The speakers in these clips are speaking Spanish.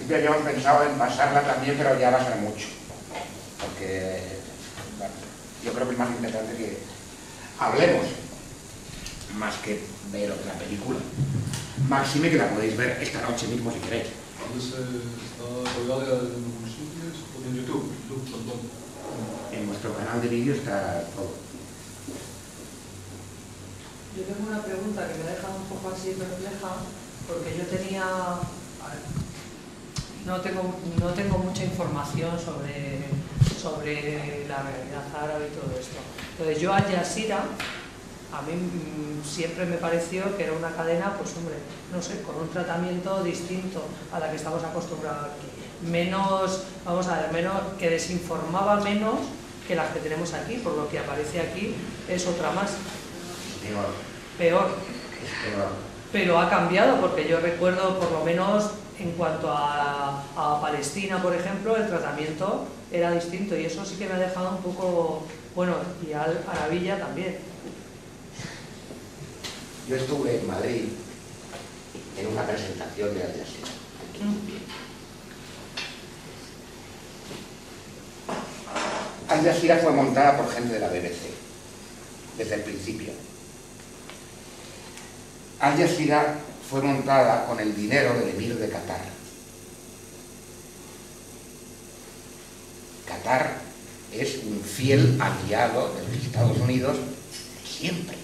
principio habíamos pensado en pasarla también, pero ya va a ser mucho. Porque, bueno, yo creo que es más interesante que hablemos, más que ver otra película. Máxime que la podéis ver esta noche mismo si queréis. ¿Está colgada en los sitios o en YouTube? En nuestro canal de vídeo está todo. Yo tengo una pregunta que me deja un poco así perpleja, porque yo tenía... No tengo mucha información sobre la realidad árabe y todo esto. Entonces yo Al Jazeera, a mí siempre me pareció que era una cadena, pues hombre, no sé, con un tratamiento distinto a la que estamos acostumbrados aquí. Menos, vamos a ver, menos, que desinformaba menos que las que tenemos aquí, por lo que aparece aquí es otra más. Peor. Pero ha cambiado, porque yo recuerdo, por lo menos en cuanto a Palestina, por ejemplo, el tratamiento era distinto y eso sí que me ha dejado un poco, bueno, y Arabilla también. Yo estuve en Madrid en una presentación de Al Jazeera. Al Jazeera fue montada por gente de la BBC desde el principio. Al Jazeera fue montada con el dinero del emir de Qatar. Qatar es un fiel aliado de los Estados Unidos siempre.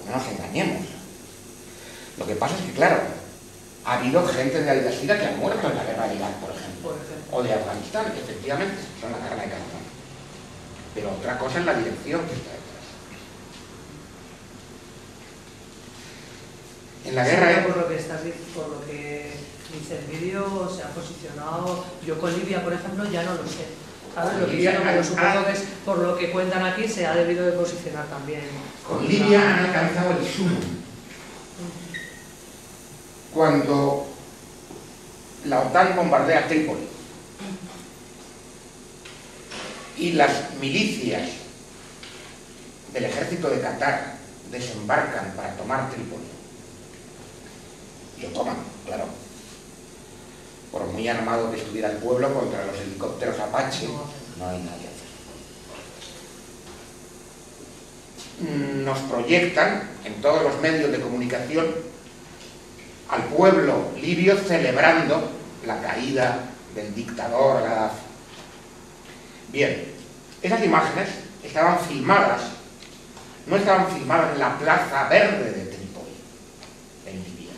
No nos engañemos. Lo que pasa es que, claro, ha habido gente de Al Jazeera que ha muerto en la guerra de Irak, por ejemplo, o de Afganistán, que efectivamente son la carne de cañón. Pero otra cosa es la dirección que está detrás. En la guerra... Sí, por lo que dice el vídeo, se ha posicionado... Yo con Libia, por ejemplo, ya no lo sé. ¿Sabes lo que hicieron? Pero supongo que es, por lo que cuentan aquí, se ha debido de posicionar también. Con Libia han alcanzado el sumo. Cuando la OTAN bombardea Trípoli y las milicias del ejército de Qatar desembarcan para tomar Trípoli, lo toman, claro, por muy armado que estuviera el pueblo contra los helicópteros Apache, no hay nadie a hacer. Nos proyectan en todos los medios de comunicación al pueblo libio celebrando la caída del dictador Gaddafi. Bien, esas imágenes estaban filmadas, no estaban filmadas en la Plaza Verde de Trípoli, en Libia,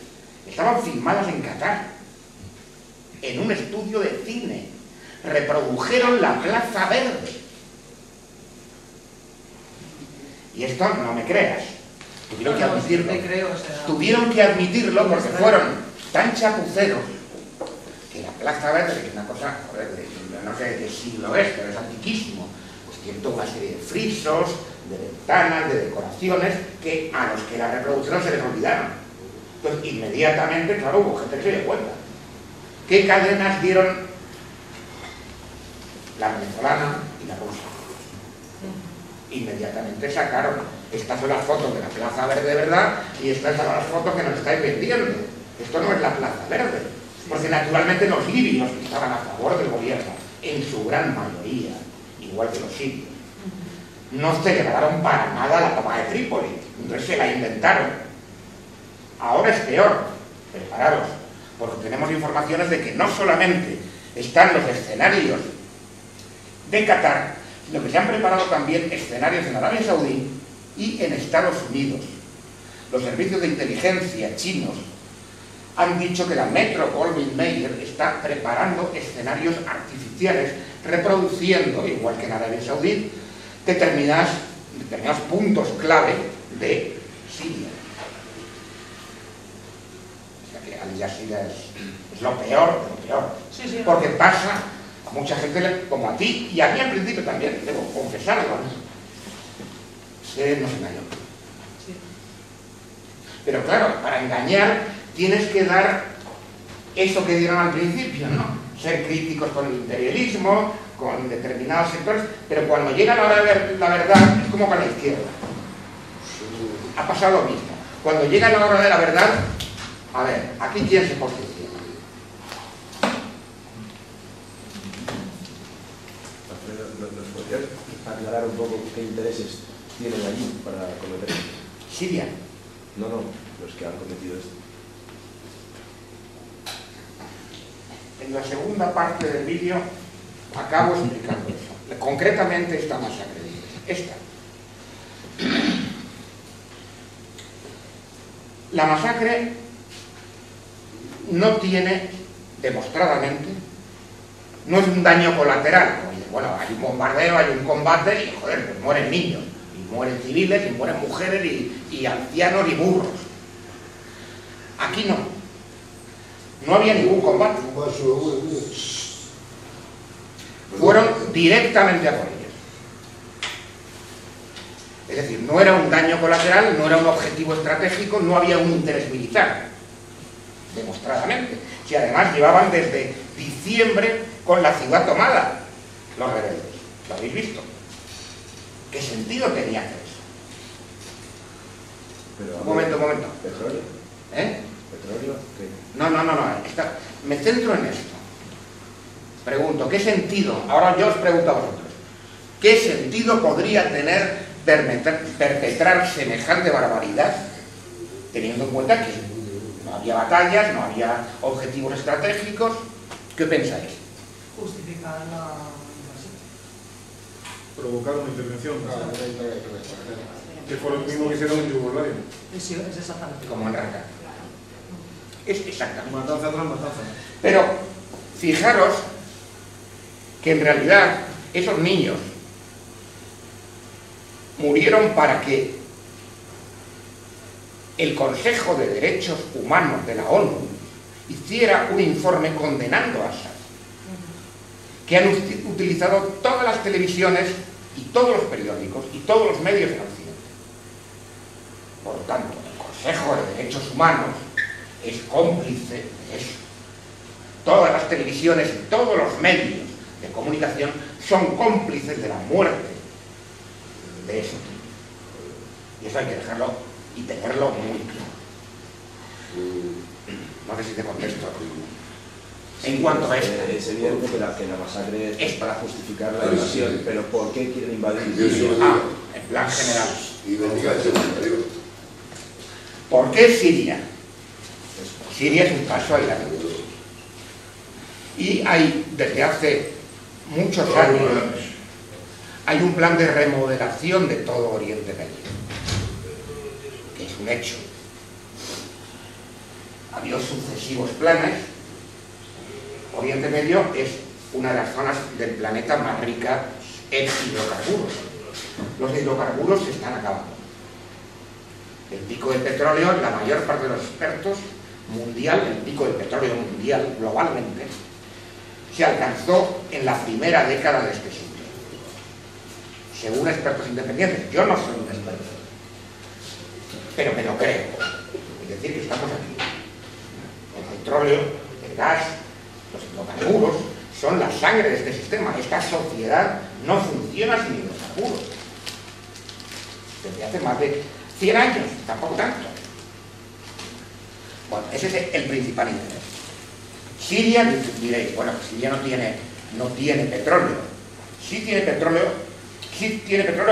estaban filmadas en Qatar, en un estudio de cine. Reprodujeron la Plaza Verde. Y esto no me creas. Tuvieron que admitirlo. Tuvieron que admitirlo porque fueron tan chapuceros que la Plaza Verde, que es una cosa, joder, no sé de qué siglo es, pero es antiquísimo, pues tiene toda una serie de frisos, de ventanas, de decoraciones, que a los que la reproducción se les olvidaron. Entonces, inmediatamente, claro, hubo gente que se dio cuenta. ¿Qué cadenas dieron? La venezolana y la rusa. Inmediatamente sacaron, estas son las fotos de la Plaza Verde de verdad y estas son las fotos que nos estáis vendiendo. Esto no es la Plaza Verde, porque naturalmente los libios que estaban a favor del gobierno, en su gran mayoría, igual que los sirios, no celebraron para nada la toma de Trípoli, entonces se la inventaron. Ahora es peor, prepararos, porque tenemos informaciones de que no solamente están los escenarios de Qatar, sino que se han preparado también escenarios en Arabia Saudí y en Estados Unidos. Los servicios de inteligencia chinos han dicho que la Metro-Goldwyn-Mayer está preparando escenarios artificiales, reproduciendo, igual que en Arabia Saudí, determinados puntos clave de Siria. O sea que Al Jazeera es lo peor de lo peor. Sí. Porque pasa a mucha gente como a ti, y a mí al principio también, debo confesarlo, se nos engañó. Sí. Pero claro, para engañar tienes que dar eso que dieron al principio, ¿no? Ser críticos con el imperialismo, con determinados sectores, pero cuando llega la hora de la verdad, es como con la izquierda. Ha pasado lo mismo. Cuando llega la hora de la verdad, a ver, ¿aquí quién se posiciona? ¿Nos podrías aclarar un poco qué intereses tienen allí para cometer esto? Siria. No, los que han cometido esto. En la segunda parte del vídeo acabo explicando eso. Concretamente esta masacre. Esta. La masacre no tiene, demostradamente, no es un daño colateral. Bueno, hay un bombardeo, hay un combate y, joder, pues mueren niños, y mueren civiles, y mueren mujeres, y ancianos, y burros. Aquí no. No había ningún combate. Fueron directamente a por ellos. Es decir, no era un daño colateral, no era un objetivo estratégico, no había un interés militar, demostradamente. Si además llevaban desde diciembre con la ciudad tomada, los rebeldes. ¿Lo habéis visto? ¿Qué sentido tenía hacer eso? Pero, Un momento. ¿Petróleo? ¿Eh? ¿Petróleo? ¿Qué? No. Me centro en esto. Pregunto, ¿qué sentido? Ahora yo os pregunto a vosotros. ¿Qué sentido podría tener perpetrar semejante barbaridad, teniendo en cuenta que no había batallas, no había objetivos estratégicos? ¿Qué pensáis? Justificar la invasión. Provocar una intervención. Que fue lo mismo que hicieron en Yugoslavia. Sí, es exactamente. Como en Raqqa. Es exactamente. Matanza tras matanza. Pero fijaros que en realidad esos niños murieron para que el Consejo de Derechos Humanos de la ONU hiciera un informe condenando a Assad, que han utilizado todas las televisiones y todos los periódicos y todos los medios en Occidente. Por lo tanto, el Consejo de Derechos Humanos es cómplice de eso. Todas las televisiones y todos los medios de comunicación son cómplices de la muerte de ese tipo. Y eso hay que dejarlo y tenerlo muy claro. No sé si te contesto. En cuanto a esto, es evidente que la masacre es para justificar la invasión, pero ¿por qué quieren invadir? En plan general. ¿Por qué Siria? Siria es un caso aislado. Y hay, desde hace muchos años, hay un plan de remodelación de todo Oriente Medio, que es un hecho. Ha habido sucesivos planes. Oriente Medio es una de las zonas del planeta más rica en hidrocarburos. Los hidrocarburos se están acabando. El pico de petróleo, la mayor parte de los expertos mundial, el pico de petróleo mundial globalmente, se alcanzó en la primera década de este siglo, según expertos independientes. Yo no soy un experto, pero me lo creo. Es decir, que estamos aquí. El petróleo, el gas, los hidrocarburos son la sangre de este sistema. Esta sociedad no funciona sin hidrocarburos. Desde hace más de 100 años, tampoco tanto. Bueno, ese es el principal interés. Siria, diréis, bueno, Siria no tiene petróleo. Sí tiene petróleo,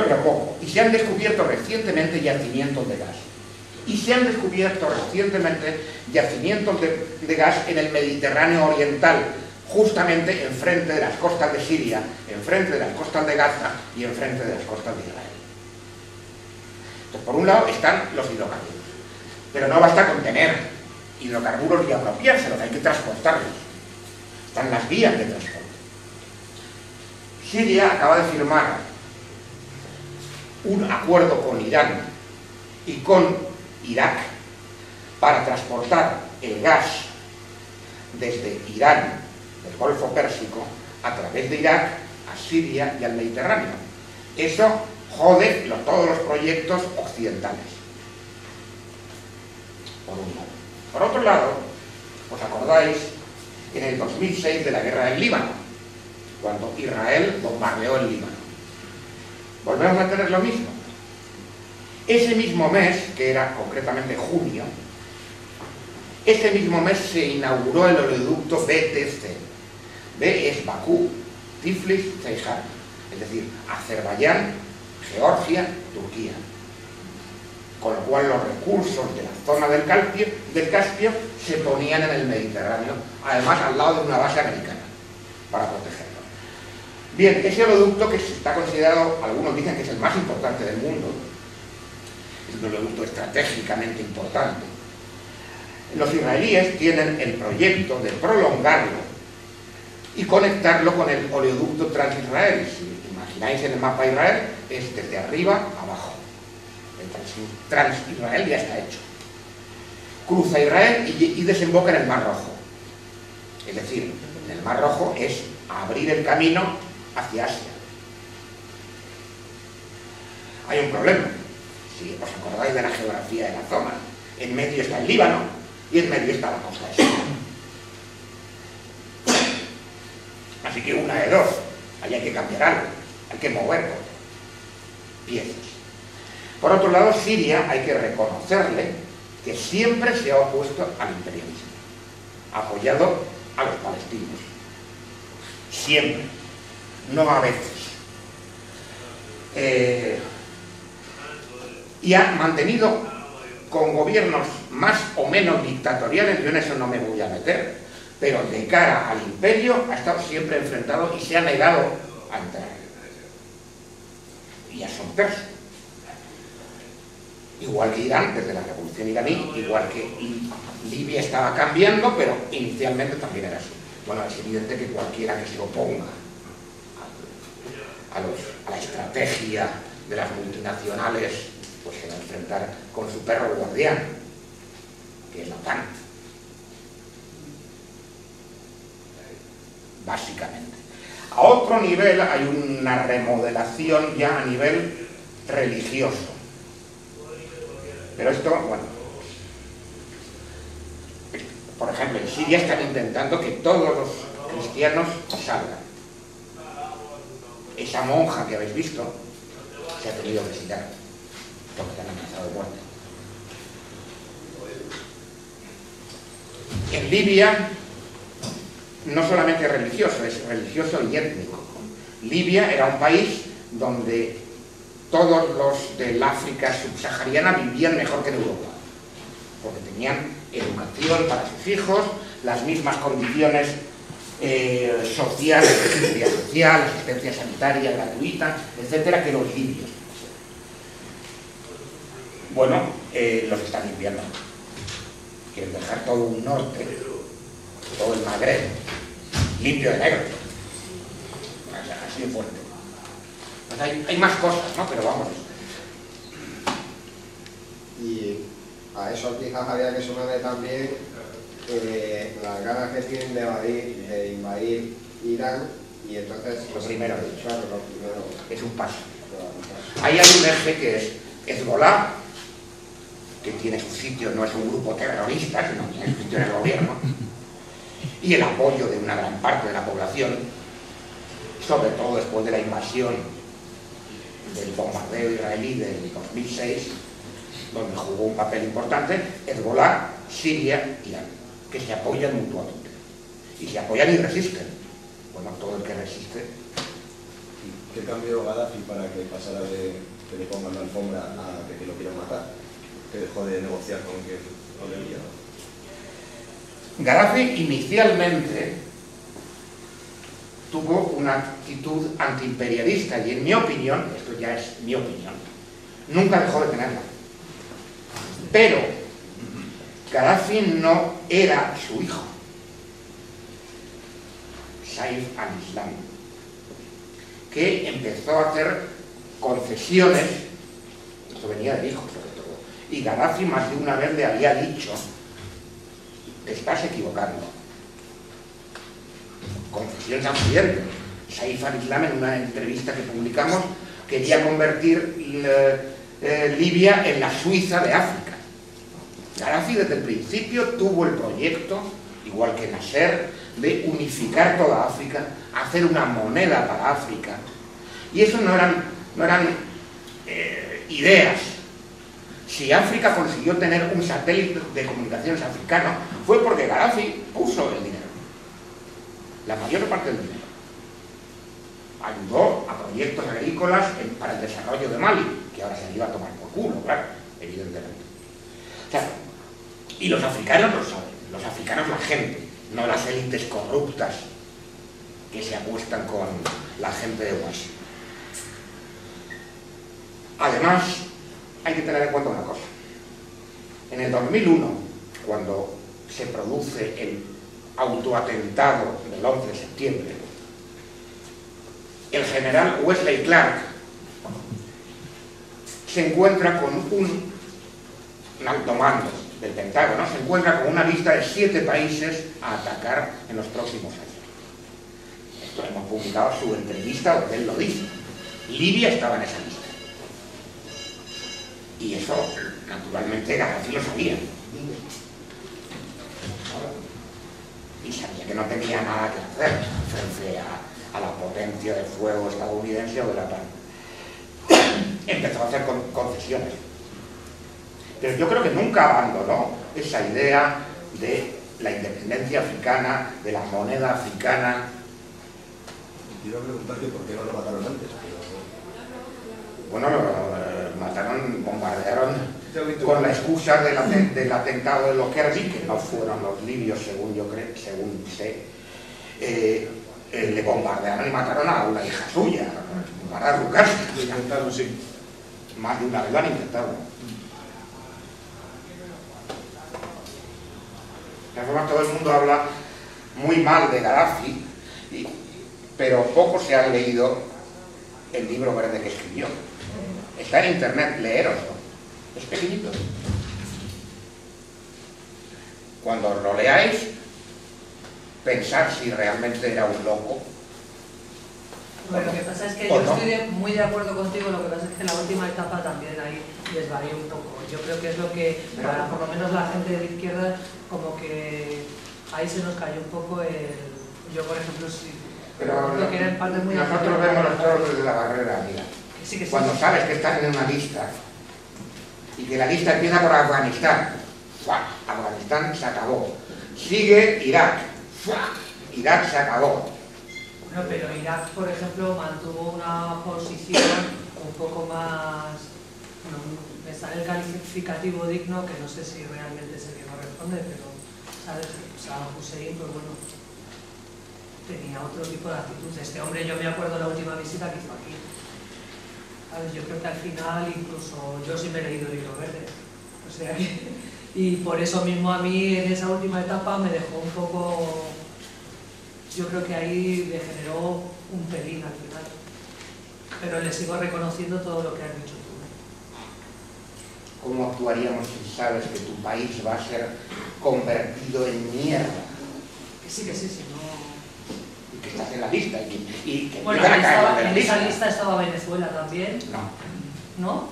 pero poco. Y se han descubierto recientemente yacimientos de gas. Y se han descubierto recientemente yacimientos de gas en el Mediterráneo Oriental, justamente enfrente de las costas de Siria, enfrente de las costas de Gaza y enfrente de las costas de Israel. Entonces, por un lado están los hidrocarburos. Pero no basta con tener hidrocarburos y apropiárselos, hay que transportarlos. Están las vías de transporte. Siria acaba de firmar un acuerdo con Irán y con Irak para transportar el gas desde Irán, del Golfo Pérsico, a través de Irak, a Siria y al Mediterráneo. Eso jode todos los proyectos occidentales, por un lado. Por otro lado, ¿os acordáis en el 2006 de la guerra del Líbano, cuando Israel bombardeó el Líbano? Volvemos a tener lo mismo. Ese mismo mes, que era concretamente junio, ese mismo mes se inauguró el oleoducto BTC. B es Bakú, Tiflis, Ceyhan. es decir, Azerbaiyán, Georgia, Turquía. Con lo cual los recursos de la zona del Caspio se ponían en el Mediterráneo, además al lado de una base americana, para protegerlo. Bien, ese oleoducto que está considerado, algunos dicen que es el más importante del mundo, es un oleoducto estratégicamente importante. Los israelíes tienen el proyecto de prolongarlo y conectarlo con el oleoducto Transisrael. Si imagináis en el mapa de Israel, es desde arriba abajo. El Transisrael ya está hecho. Cruza Israel y desemboca en el Mar Rojo. Es decir, en el Mar Rojo es abrir el camino hacia Asia. Hay un problema, si os acordáis de la geografía de la zona. En medio está el Líbano y en medio está la costa de Siria. Así que una de dos, ahí hay que cambiar algo, hay que mover piezas. Por otro lado, Siria, hay que reconocerle que siempre se ha opuesto al imperialismo, apoyado a los palestinos. Siempre, no a veces. Y ha mantenido con gobiernos más o menos dictatoriales, yo en eso no me voy a meter, pero de cara al imperio ha estado siempre enfrentado y se ha negado a entrar y a someterse. Igual que Irán, desde la revolución iraní, igual que Libia estaba cambiando, pero inicialmente también era así. Bueno, es evidente que cualquiera que se oponga a la estrategia de las multinacionales, pues se va a enfrentar con su perro guardián, que es la OTAN. Básicamente. A otro nivel hay una remodelación ya a nivel religioso. Pero esto, bueno, por ejemplo, en Siria están intentando que todos los cristianos salgan. Esa monja que habéis visto se ha tenido que quitar, porque te han amenazado de muerte. En Libia no solamente es religioso y étnico. Libia era un país donde todos los del África subsahariana vivían mejor que en Europa, porque tenían educación para sus hijos, las mismas condiciones sociales, seguridad social, asistencia sanitaria gratuita, etcétera, que los libios. Bueno, los están limpiando. Quieren dejar todo un norte, todo el Magreb, limpio de negro. Así de fuerte. Pues hay más cosas, ¿no? Pero vamos. Y a eso quizás había que sumarle también las ganas que tienen de invadir Irán, y entonces... Lo primero, claro, lo primero. Es un paso. Ahí hay un eje que es Hezbollah, que tiene su sitio, no es un grupo terrorista, sino que tiene su sitio en el gobierno, y el apoyo de una gran parte de la población, sobre todo después de la invasión del bombardeo israelí del 2006, donde jugó un papel importante, Hezbollah, Siria, Irán, que se apoyan mutuamente. Y se apoyan y resisten. Bueno, todo el que resiste. ¿Qué cambió Gaddafi para que pasara de que le pongan la alfombra a de que lo quieran matar? Que dejó de negociar con que lo debía. Gaddafi inicialmente tuvo una actitud antiimperialista y, en mi opinión, esto ya es mi opinión, nunca dejó de tenerla. Pero Gaddafi no era su hijo, Saif al-Islam, que empezó a hacer concesiones, esto venía del hijo sobre todo, y Gaddafi más de una vez le había dicho: te estás equivocando. Concesiones ampliantes. Saif al-Islam, en una entrevista que publicamos, quería convertir Libia en la Suiza de África. Gaddafi desde el principio tuvo el proyecto, igual que Nasser, de unificar toda África, hacer una moneda para África. Y eso no eran ideas. Si África consiguió tener un satélite de comunicaciones africano, fue porque Gaddafi puso el dinero, la mayor parte del dinero. ayudó a proyectos agrícolas para el desarrollo de Mali, que ahora se iba a tomar por culo, claro, evidentemente. O sea, y los africanos lo saben, los africanos la gente, no las élites corruptas que se acuestan con la gente de Washington. Además, hay que tener en cuenta una cosa. En el 2001, cuando se produce el autoatentado del 11 de septiembre, el general Wesley Clark se encuentra con un alto mando del Pentágono, se encuentra con una lista de 7 países a atacar en los próximos años. Esto hemos publicado su entrevista donde él lo dice. Libia estaba en esa lista. Y eso, naturalmente, Gaddafi lo sabía. Y sabía que no tenía nada que hacer frente a la potencia de fuego estadounidense o de la PAN. Empezó a hacer concesiones. Pero yo creo que nunca abandonó esa idea de la independencia africana, de la moneda africana. Quiero preguntarte por qué no lo mataron antes. Bueno, lo mataron, bombardearon con la excusa del atentado de Lockerbie, que no fueron los libios, según yo creo, según sé. Le bombardearon y mataron a una hija suya, para Rucasi. Lo intentaron, sí. Más de una vez lo han intentado. De todas formas, todo el mundo habla muy mal de Gaddafi, pero pocos se han leído el libro verde que escribió. Está en internet, leeroslo. Es pequeñito. Cuando lo leáis, pensar si realmente era un loco. Bueno, lo que pasa es que ¿O yo no? estoy muy de acuerdo contigo, lo que pasa es que la última etapa también ahí desvarió un poco. Yo creo que es lo que, para por lo menos la gente de la izquierda, como que ahí se nos cayó un poco el... Yo, por ejemplo, sí, Pero creo que era en parte muy... nosotros vemos los toros desde la barrera, mira. Sí, que sí, Cuando sí. sabes que están en una lista y que la lista empieza por Afganistán, ¡fua! Afganistán se acabó. Sigue Irak, ¡fua! Irak se acabó. Bueno, pero Irak, por ejemplo, mantuvo una posición un poco más... No, me sale el calificativo digno, que no sé si realmente es el que corresponde, pero, ¿sabes? Saddam Hussein, pues bueno, tenía otro tipo de actitud. Este hombre, yo me acuerdo de la última visita que hizo aquí. ¿Sabes? Yo creo que al final, incluso yo sí me he leído el libro verde. O sea que... Y por eso mismo a mí, en esa última etapa, me dejó un poco... Yo creo que ahí degeneró un pelín al final. Pero le sigo reconociendo todo lo que has dicho tú. ¿Cómo actuaríamos si sabes que tu país va a ser convertido en mierda? Que sí, no... Y que estás en la lista y que Bueno, empiezan a caer de la en esa lista estaba Venezuela también, No, ¿no?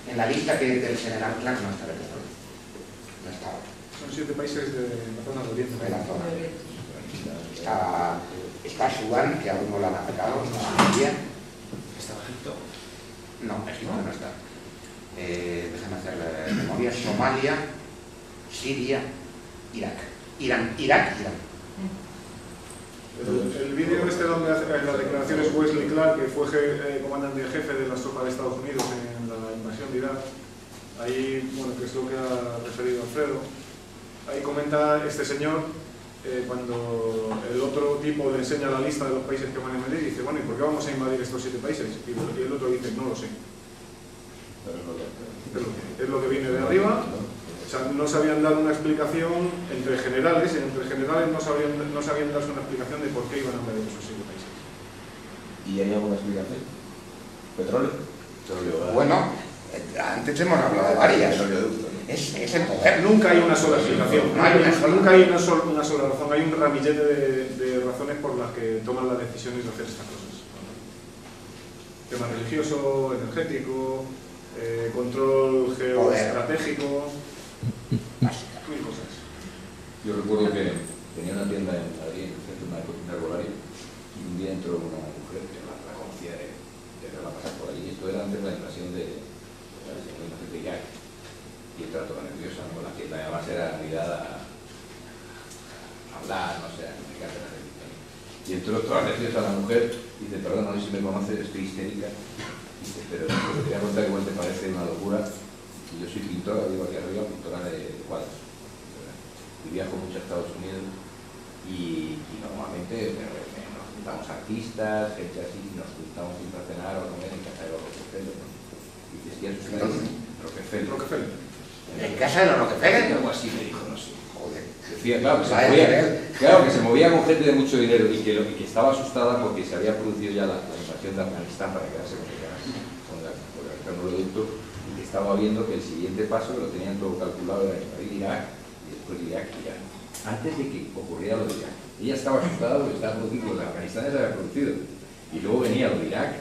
en la lista que del general Clark no está Venezuela. No estaba. Son 7 países de la zona de Oriente. De la zona. Está Sudán, que aún no la han atacado, no Siria. ¿Estaba Egipto? No, Egipto no está. Déjame hacer memoria. Somalia, Siria, Irak. Irán. El vídeo este donde hace las declaraciones Wesley Clark, que fue comandante en jefe de las tropas de Estados Unidos en la invasión de Irak, ahí, bueno, que es lo que ha referido Alfredo, ahí comenta este señor, cuando el otro tipo le enseña la lista de los países que van a invadir, dice, bueno, ¿y por qué vamos a invadir estos 7 países? Y el otro dice, no lo sé. Es lo que viene de arriba. O sea, no sabían dar una explicación entre generales no sabían darse una explicación de por qué iban a invadir esos 7 países. ¿Y hay alguna explicación? ¿Petróleo? Bueno, antes hemos hablado de varias. Oleoducto, ¿no? Es el poder. Nunca hay una sola explicación, No hay una sola. nunca hay una sola razón, hay un ramillete de razones por las que toman las decisiones de hacer estas cosas. Tema religioso, energético, control geoestratégico, mil cosas. Yo recuerdo que tenía una tienda en Madrid, en el centro de una herbolaria, y un día entró una mujer que la conocía de verla pasar por allí. Esto era antes de la invasión de Irak. Y estaba toda nerviosa, ¿no? La tienda además era mirada a hablar, no sé, a comunicarse la religión. Y entró toda nerviosa la mujer Dice, perdón, no sé si me conoces, estoy histérica. Dice, pero te quería contar que igual te parece una locura. Y yo soy pintora, digo aquí arriba, pintora de cuadros. Y viajo mucho a Estados Unidos y normalmente nos juntamos artistas, gente así, y nos juntamos siempre a cenar o a comer en casa de los Rockefeller, ¿no? Y dices, ¿quién es Rockefeller? ¿En casa de los Rockefeller? Algo así me dijo, no sé. Joder. Decía, claro, que se movía con gente de mucho dinero y que estaba asustada porque se había producido ya la invasión de Afganistán para quedarse con el oleoducto y que estaba viendo que el siguiente paso, que lo tenían todo calculado, era invadir Irak y después Irak y Irán. Antes de que ocurriera lo de Irak. Ella estaba asustada porque estaba producido, lo de Afganistán ya se había producido. Y luego venía lo de Irak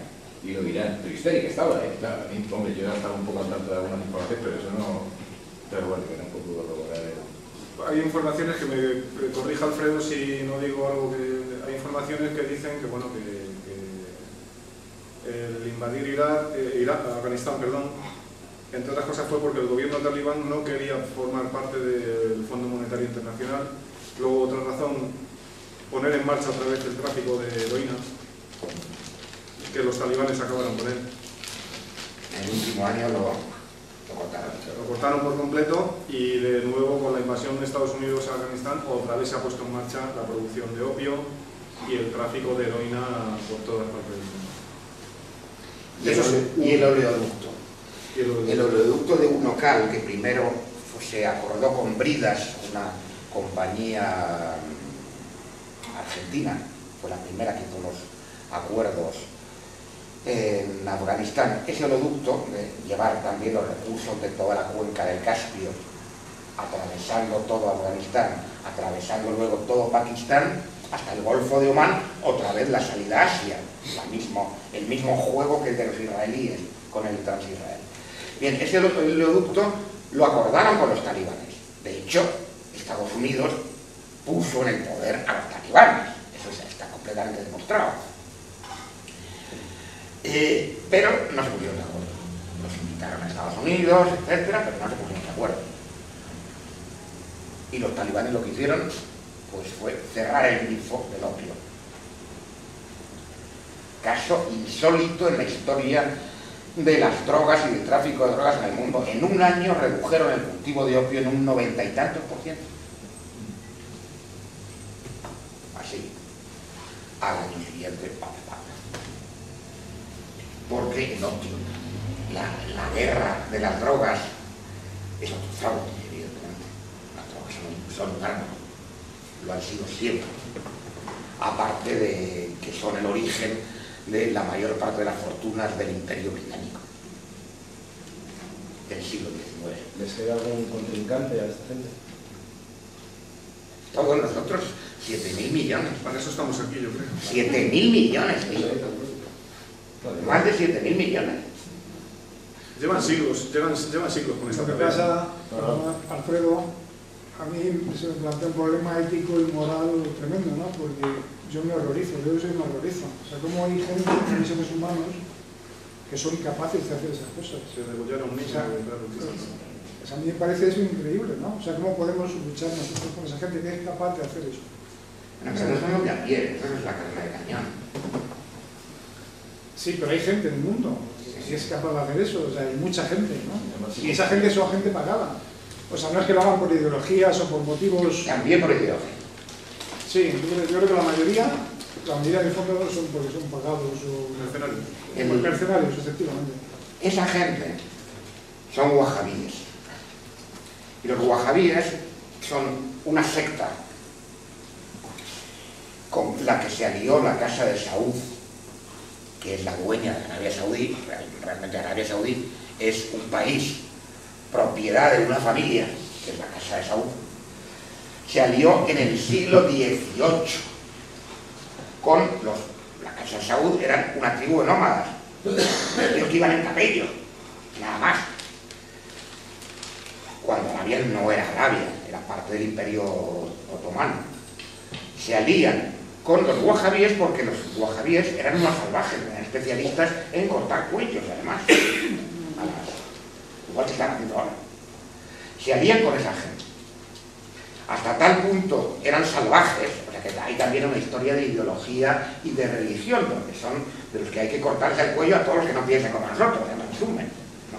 y lo de Irán. Pero histérica estaba, claro, a mí, hombre, yo ya estaba un poco al tanto de algunas informaciones, pero eso no... Pero bueno, que tampoco puedo lograr Hay informaciones que me corrija Alfredo si no digo algo que... Hay informaciones que dicen que, bueno, que el invadir Afganistán, perdón, entre otras cosas fue porque el gobierno talibán no quería formar parte del Fondo Monetario Internacional. Luego, otra razón, poner en marcha otra vez el tráfico de heroína, que los talibanes acabaron con él. En el último año lo cortaron. Lo cortaron por completo y de nuevo con la invasión de Estados Unidos a Afganistán otra vez se ha puesto en marcha la producción de opio y el tráfico de heroína por todas partes del mundo. Y el oleoducto. El oleoducto de Unocal, que primero se acordó con Bridas, una compañía argentina, fue la primera que hizo los acuerdos en Afganistán. Ese oleoducto de llevar también los recursos de toda la cuenca del Caspio, atravesando todo Afganistán, atravesando luego todo Pakistán, hasta el Golfo de Omán, otra vez la salida a Asia, el mismo juego que el de los israelíes con el Transisrael. Bien, ese oleoducto lo acordaron con los talibanes. De hecho, Estados Unidos puso en el poder a los talibanes. Eso ya está completamente demostrado. Pero no se pusieron de acuerdo. Los invitaron a Estados Unidos, etcétera, pero no se pusieron de acuerdo. Y los talibanes lo que hicieron pues fue cerrar el grifo del opio. Caso insólito en la historia de las drogas y del tráfico de drogas en el mundo. En un año redujeron el cultivo de opio en un 90 y tantos %. Así. Al año siguiente, porque el opio, la guerra de las drogas, es otro fraude, evidentemente. Las drogas son un arma, lo han sido siempre. Aparte de que son el origen de la mayor parte de las fortunas del Imperio Británico del siglo XIX. ¿Les queda algún contrincante a esta gente? Todos nosotros, 7.000 millones. Para eso estamos aquí, yo creo. 7.000 millones, tío. Más de 7.000 millones. Llevan siglos con esta Lo que pelea. pasa, Alfredo, a mí se me plantea un problema ético y moral tremendo, ¿no? Porque yo me horrorizo, yo soy un horrorizo. O sea, cómo hay gente, hay seres humanos que son capaces de hacer esas cosas. Se degollaron un niño, claro. Pues a mí me parece eso increíble, ¿no? O sea, ¿cómo podemos luchar nosotros con esa gente que es capaz de hacer eso? Bueno, pero no son los de a pie, eso es la carne de cañón. Sí, pero hay gente en el mundo que es capaz de hacer eso, o sea, hay mucha gente, ¿no? Y esa gente son gente pagada. O sea, no es que lo hagan por ideologías o por motivos... También por ideología. Sí, yo creo que la mayoría de fondo son porque son pagados o... Mercenarios. Mercenarios, efectivamente. Esa gente son wahabíes. Y los wahabíes son una secta con la que se alió la Casa de Saud, que es la dueña de Arabia Saudí. Realmente Arabia Saudí es un país, propiedad de una familia, que es la Casa de Saud. Se alió en el siglo XVIII con la Casa de Saud, eran una tribu de nómadas, ellos que iban en camellos, nada más. Cuando Arabia no era Arabia, era parte del Imperio Otomano. Se alían con los wahabíes porque los wahabíes eran unos salvajes, eran especialistas en cortar cuellos, además, igual que están haciendo ahora. Se alían con esa gente. Hasta tal punto eran salvajes, o sea que hay también una historia de ideología y de religión, porque son de los que hay que cortarse el cuello a todos los que no piensen como nosotros, en resumen, ¿no?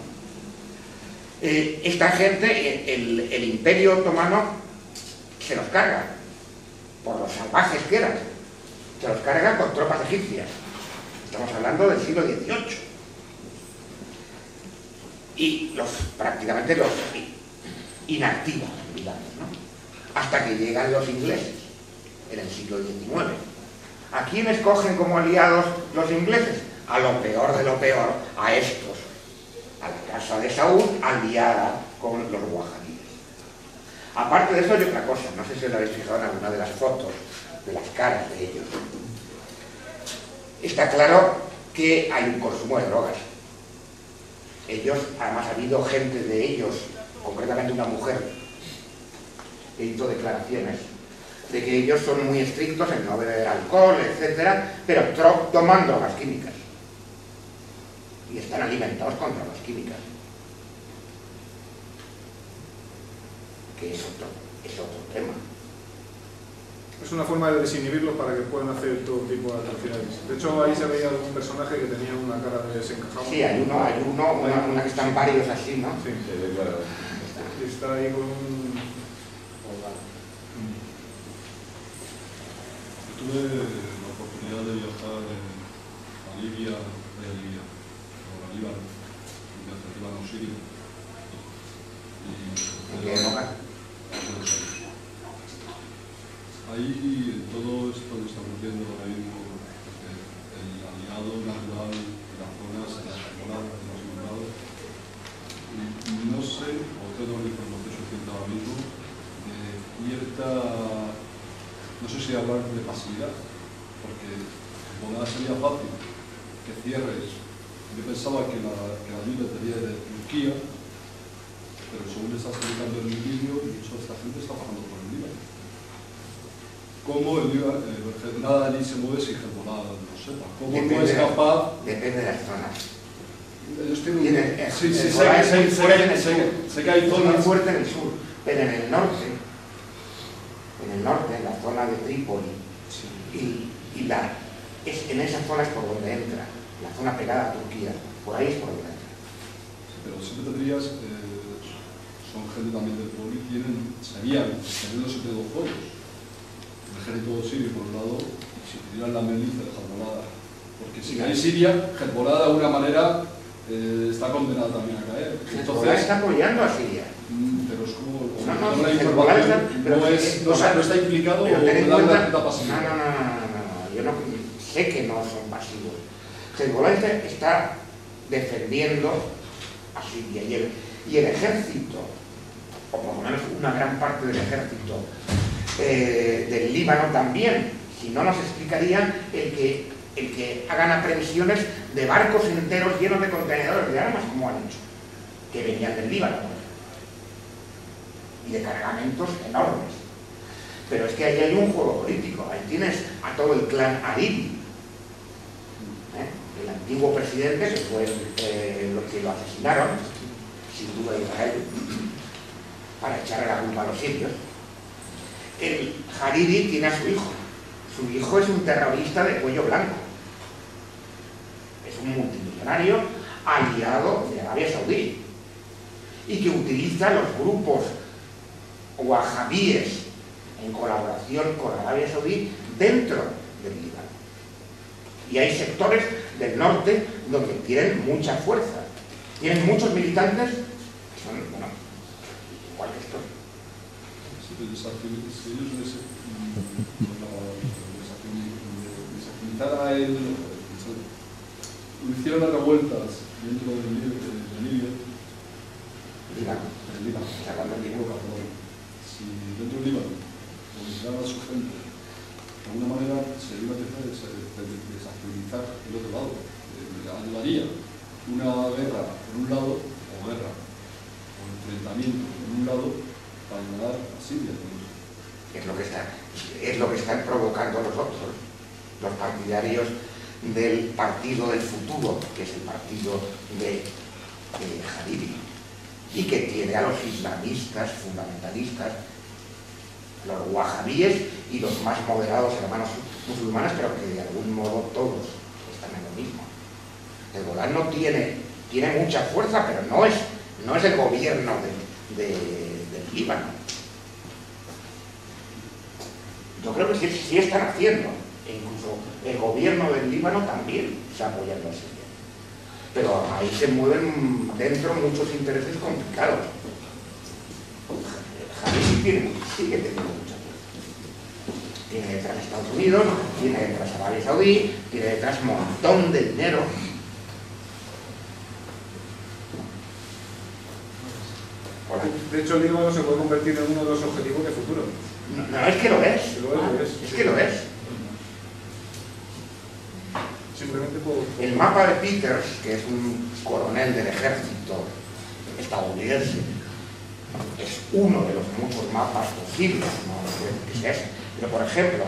Esta gente, el Imperio Otomano, se los carga, por los salvajes que eran, se los carga con tropas egipcias. Estamos hablando del siglo XVIII. Y prácticamente los inactivos, digamos, ¿no? Hasta que llegan los ingleses, en el siglo XIX. ¿A quiénes cogen como aliados los ingleses? A lo peor de lo peor, a estos. A la casa de Saúl, aliada con los wahabíes. Aparte de eso hay otra cosa, no sé si os habéis fijado en alguna de las fotos, de las caras de ellos. Está claro que hay un consumo de drogas. Ellos, además ha habido gente de ellos, concretamente una mujer, que hizo declaraciones de que ellos son muy estrictos en no beber alcohol, etcétera, pero toman drogas químicas. Y están alimentados con drogas químicas. Que es otro tema. Es una forma de desinhibirlos para que puedan hacer todo tipo de atrocidades. De hecho, ahí se veía algún personaje que tenía una cara de desencajado. Sí, hay una que están varios así, ¿no? Sí, claro. Está ahí con un... Tuve la oportunidad de viajar a Libia, o a Líbano, Líbano, Siria. ¿En qué época? Ahí todo esto que estamos viendo ahora mismo, el aliado natural de las zonas, de las arboladas, de los inundados, no sé, o tengo la información suficiente ahora mismo, de cierta, no sé si hablar de pasividad, porque Hezbollah sería fácil que cierres. Yo pensaba que la ayuda tenía de Turquía, pero según está explicando en el vídeo, mucha de esta gente está pasando por el Líbano. ¿Cómo nada allí se mueve si Hezbollah no sepa? ¿Cómo no es capaz? Depende de las zonas. Ellos tienen... Sí, sé que hay zonas zonas... muy fuerte en el sur, pero en el norte, en la zona de Trípoli, sí. Es en esas zonas por donde entra, la zona pegada a Turquía, por ahí es por donde entra. Sí, pero siempre tendrías, son gente también del pueblo y serían los 72 pueblos. El ejército sirio por un lado, si tuvieran la milicia de Hezbollah, porque si cae Siria, Hezbollah de alguna manera está condenada también a caer. Entonces está apoyando a Siria. Pero es como no, la información no está implicado o da una cierta pasividad. No, yo no sé que no son pasivos. Hezbollah está defendiendo a Siria y el ejército, o por lo menos una gran parte del ejército del Líbano también, si no nos explicarían el que hagan aprehensiones de barcos enteros llenos de contenedores de armas, como han hecho, que venían del Líbano, y de cargamentos enormes. Pero es que ahí hay un juego político, ahí tienes a todo el clan Hariri, el antiguo presidente, que fue los que lo asesinaron, sin duda Israel, para echarle la culpa a los sirios. El Hariri tiene a su hijo es un terrorista de cuello blanco, es un multimillonario aliado de Arabia Saudí y que utiliza los grupos wahabíes en colaboración con Arabia Saudí dentro del Líbano. Y hay sectores del norte donde tienen mucha fuerza, tienen muchos militantes que son, igual que estos. Hicieron las revueltas dentro de Libia. Si dentro del Líbano movilizaran a su gente, de alguna manera se iba a desactualizar el otro lado. Ayudaría una guerra por un lado, o enfrentamiento por un lado, para ayudar a Siria. Es lo que están provocando los otros, los partidarios del partido del futuro, que es el partido de Hariri, y que tiene a los islamistas fundamentalistas los wahabíes y los más moderados hermanos musulmanes, pero que de algún modo todos están en lo mismo. El Golán no tiene mucha fuerza, pero no es el gobierno del Líbano. Yo creo que sí están haciendo, e incluso el gobierno del Líbano también está apoyando a Siria. Pero ahí se mueven dentro muchos intereses complicados. Javier sigue teniendo mucha fuerza. Tiene detrás Estados Unidos, tiene detrás Arabia Saudí, tiene detrás un montón de dinero. De hecho, el Líbano se puede convertir en uno de los objetivos de futuro. No, es que lo es. Es que lo es. Simplemente por... El mapa de Peters, que es un coronel del ejército estadounidense, es uno de los muchos mapas posibles, no sé qué sea ese. Pero, por ejemplo,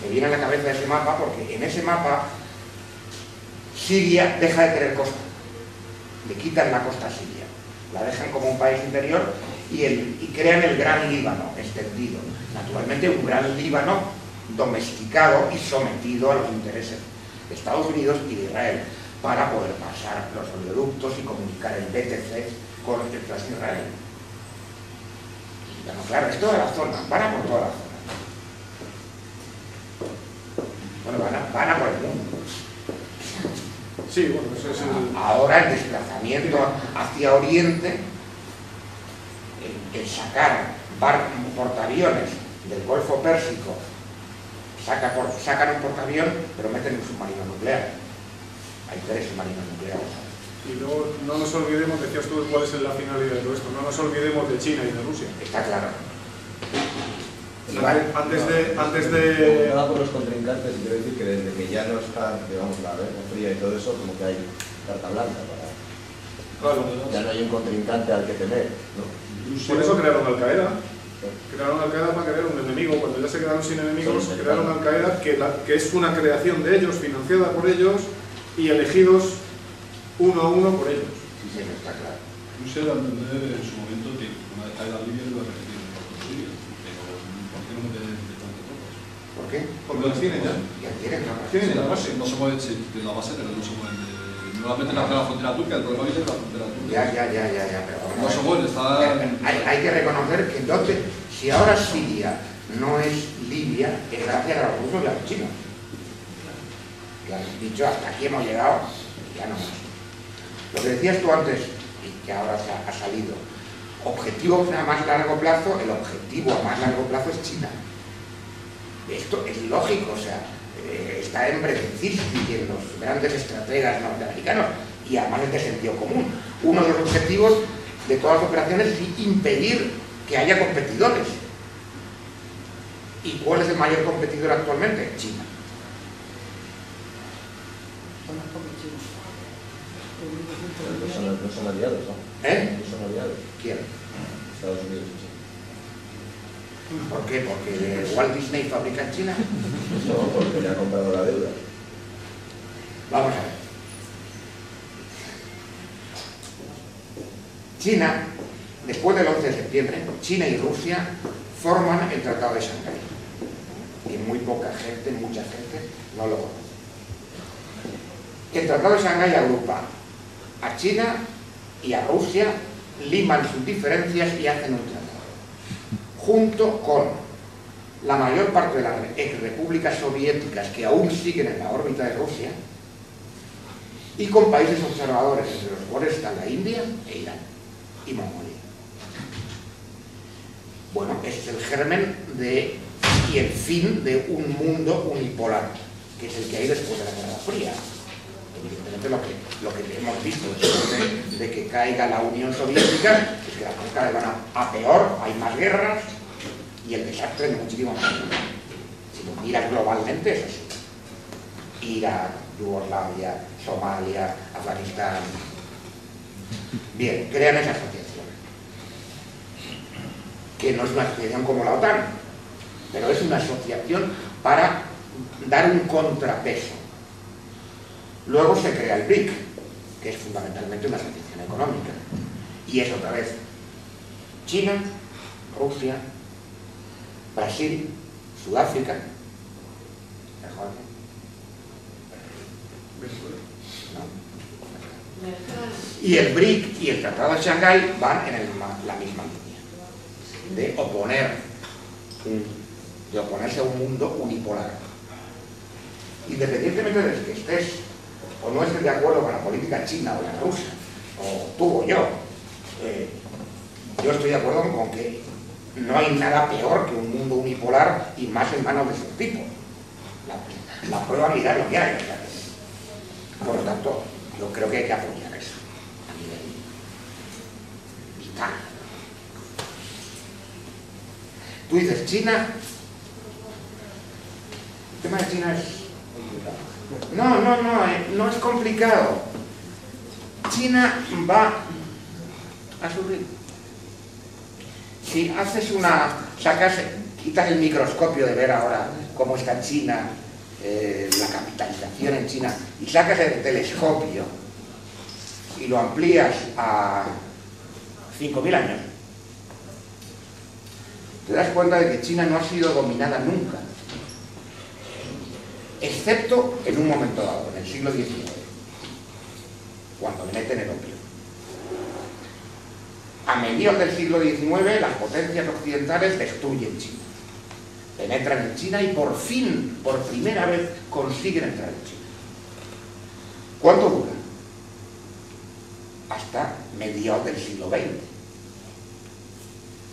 me viene a la cabeza ese mapa porque en ese mapa Siria deja de tener costa. Le quitan la costa a Siria. La dejan como un país interior y crean el Gran Líbano extendido. Naturalmente un Gran Líbano domesticado y sometido a los intereses de Estados Unidos y de Israel para poder pasar los oleoductos y comunicar el BTC con el tras Israel. Bueno, claro, es toda la zona, van a por toda la zona. Bueno, van a por el mundo. Sí, bueno, eso es el... Ahora el desplazamiento hacia Oriente, el sacar portaaviones del Golfo Pérsico, sacan un portaavión, pero meten un submarino nuclear. Hay 3 submarinos nucleares. Y no nos olvidemos, decías tú, cuál es la finalidad de todo esto. No nos olvidemos de China y de Rusia. Está claro. Antes de... Nada por los contrincantes, quiero decir que desde que ya no está, digamos, la guerra fría y todo eso, como que hay carta blanca para... Claro. Ya no hay un contrincante al que temer, ¿no? Por eso crearon Al-Qaeda. Crearon Al-Qaeda para crear un enemigo. Cuando ya se quedaron sin enemigos, crearon Al-Qaeda, que es una creación de ellos, financiada por ellos y elegidos uno a uno por ellos. Sí, está claro. Rusia da a entender en su momento que una vez caída Libia lo iba a repetir en el Siria, pero ¿por qué no meter tantas tropas? ¿Por qué? Porque las tienen ya. Ya tienen tropas. Tienen Sí, la base. no se mueven de la base, pero no se mueven de... No la meten hacia la frontera turca, el problema viene de la frontera turca. Ya, pero vamos a No ver. se mueven, está... Hay que reconocer que entonces, si ahora Siria no es Libia, es gracias a los rusos y a los chinos. Que han dicho, hasta aquí hemos llegado, ya no más. Lo que decías tú antes, y que ahora ha salido, objetivo a más largo plazo, el objetivo a más largo plazo es China. Esto es lógico, o sea, está en Brzezinski y en los grandes estrategas norteamericanos, y además es de sentido común. Uno de los objetivos de todas las operaciones es impedir que haya competidores. ¿Y cuál es el mayor competidor actualmente? China. No son aliados, ¿no? ¿Eh? No son aliados. ¿Quién? Estados Unidos y China. ¿Por qué? ¿Porque Walt Disney fabrica en China? No, porque le ha comprado la deuda. Vamos a ver. China, después del 11 de septiembre, China y Rusia forman el Tratado de Shanghái. Y muy poca gente, mucha gente, no lo conoce. El Tratado de Shanghái agrupa a China y a Rusia, liman sus diferencias y hacen un tratado. Junto con la mayor parte de las ex-repúblicas soviéticas que aún siguen en la órbita de Rusia y con países observadores, entre los cuales están la India e Irán y Mongolia. Bueno, es el germen y el fin de un mundo unipolar, que es el que hay después de la Guerra Fría. Evidentemente lo que hemos visto después de que caiga la Unión Soviética es que las cosas van a peor, hay más guerras y el desastre es muchísimo más grande. Si lo miras globalmente es así. Irak, Yugoslavia, Somalia, Afganistán. Bien, crean esa asociación, que no es una asociación como la OTAN, pero es una asociación para dar un contrapeso. Luego se crea el BRIC, que es fundamentalmente una asociación económica, y es otra vez China, Rusia, Brasil, Sudáfrica, y el BRIC y el Tratado de Shanghái van en la misma línea de oponerse a un mundo unipolar. Independientemente de que estés o no estés de acuerdo con la política china o la rusa, o tú o yo estoy de acuerdo con que no hay nada peor que un mundo unipolar y más en manos de ese tipo. La prueba mirar lo que hay. Por lo tanto, yo creo que hay que apoyar eso a nivel vital. Tú dices, China, el tema de China es... No es complicado. China va a subir. Si haces quitas el microscopio de ver ahora cómo está China, la capitalización en China, y sacas el telescopio y lo amplías a 5.000 años, te das cuenta de que China no ha sido dominada nunca, excepto en un momento dado, en el siglo XIX, cuando le meten el opio. A mediados del siglo XIX, las potencias occidentales destruyen China, penetran en China y por fin, por primera vez, consiguen entrar en China. ¿Cuánto dura? Hasta mediados del siglo XX,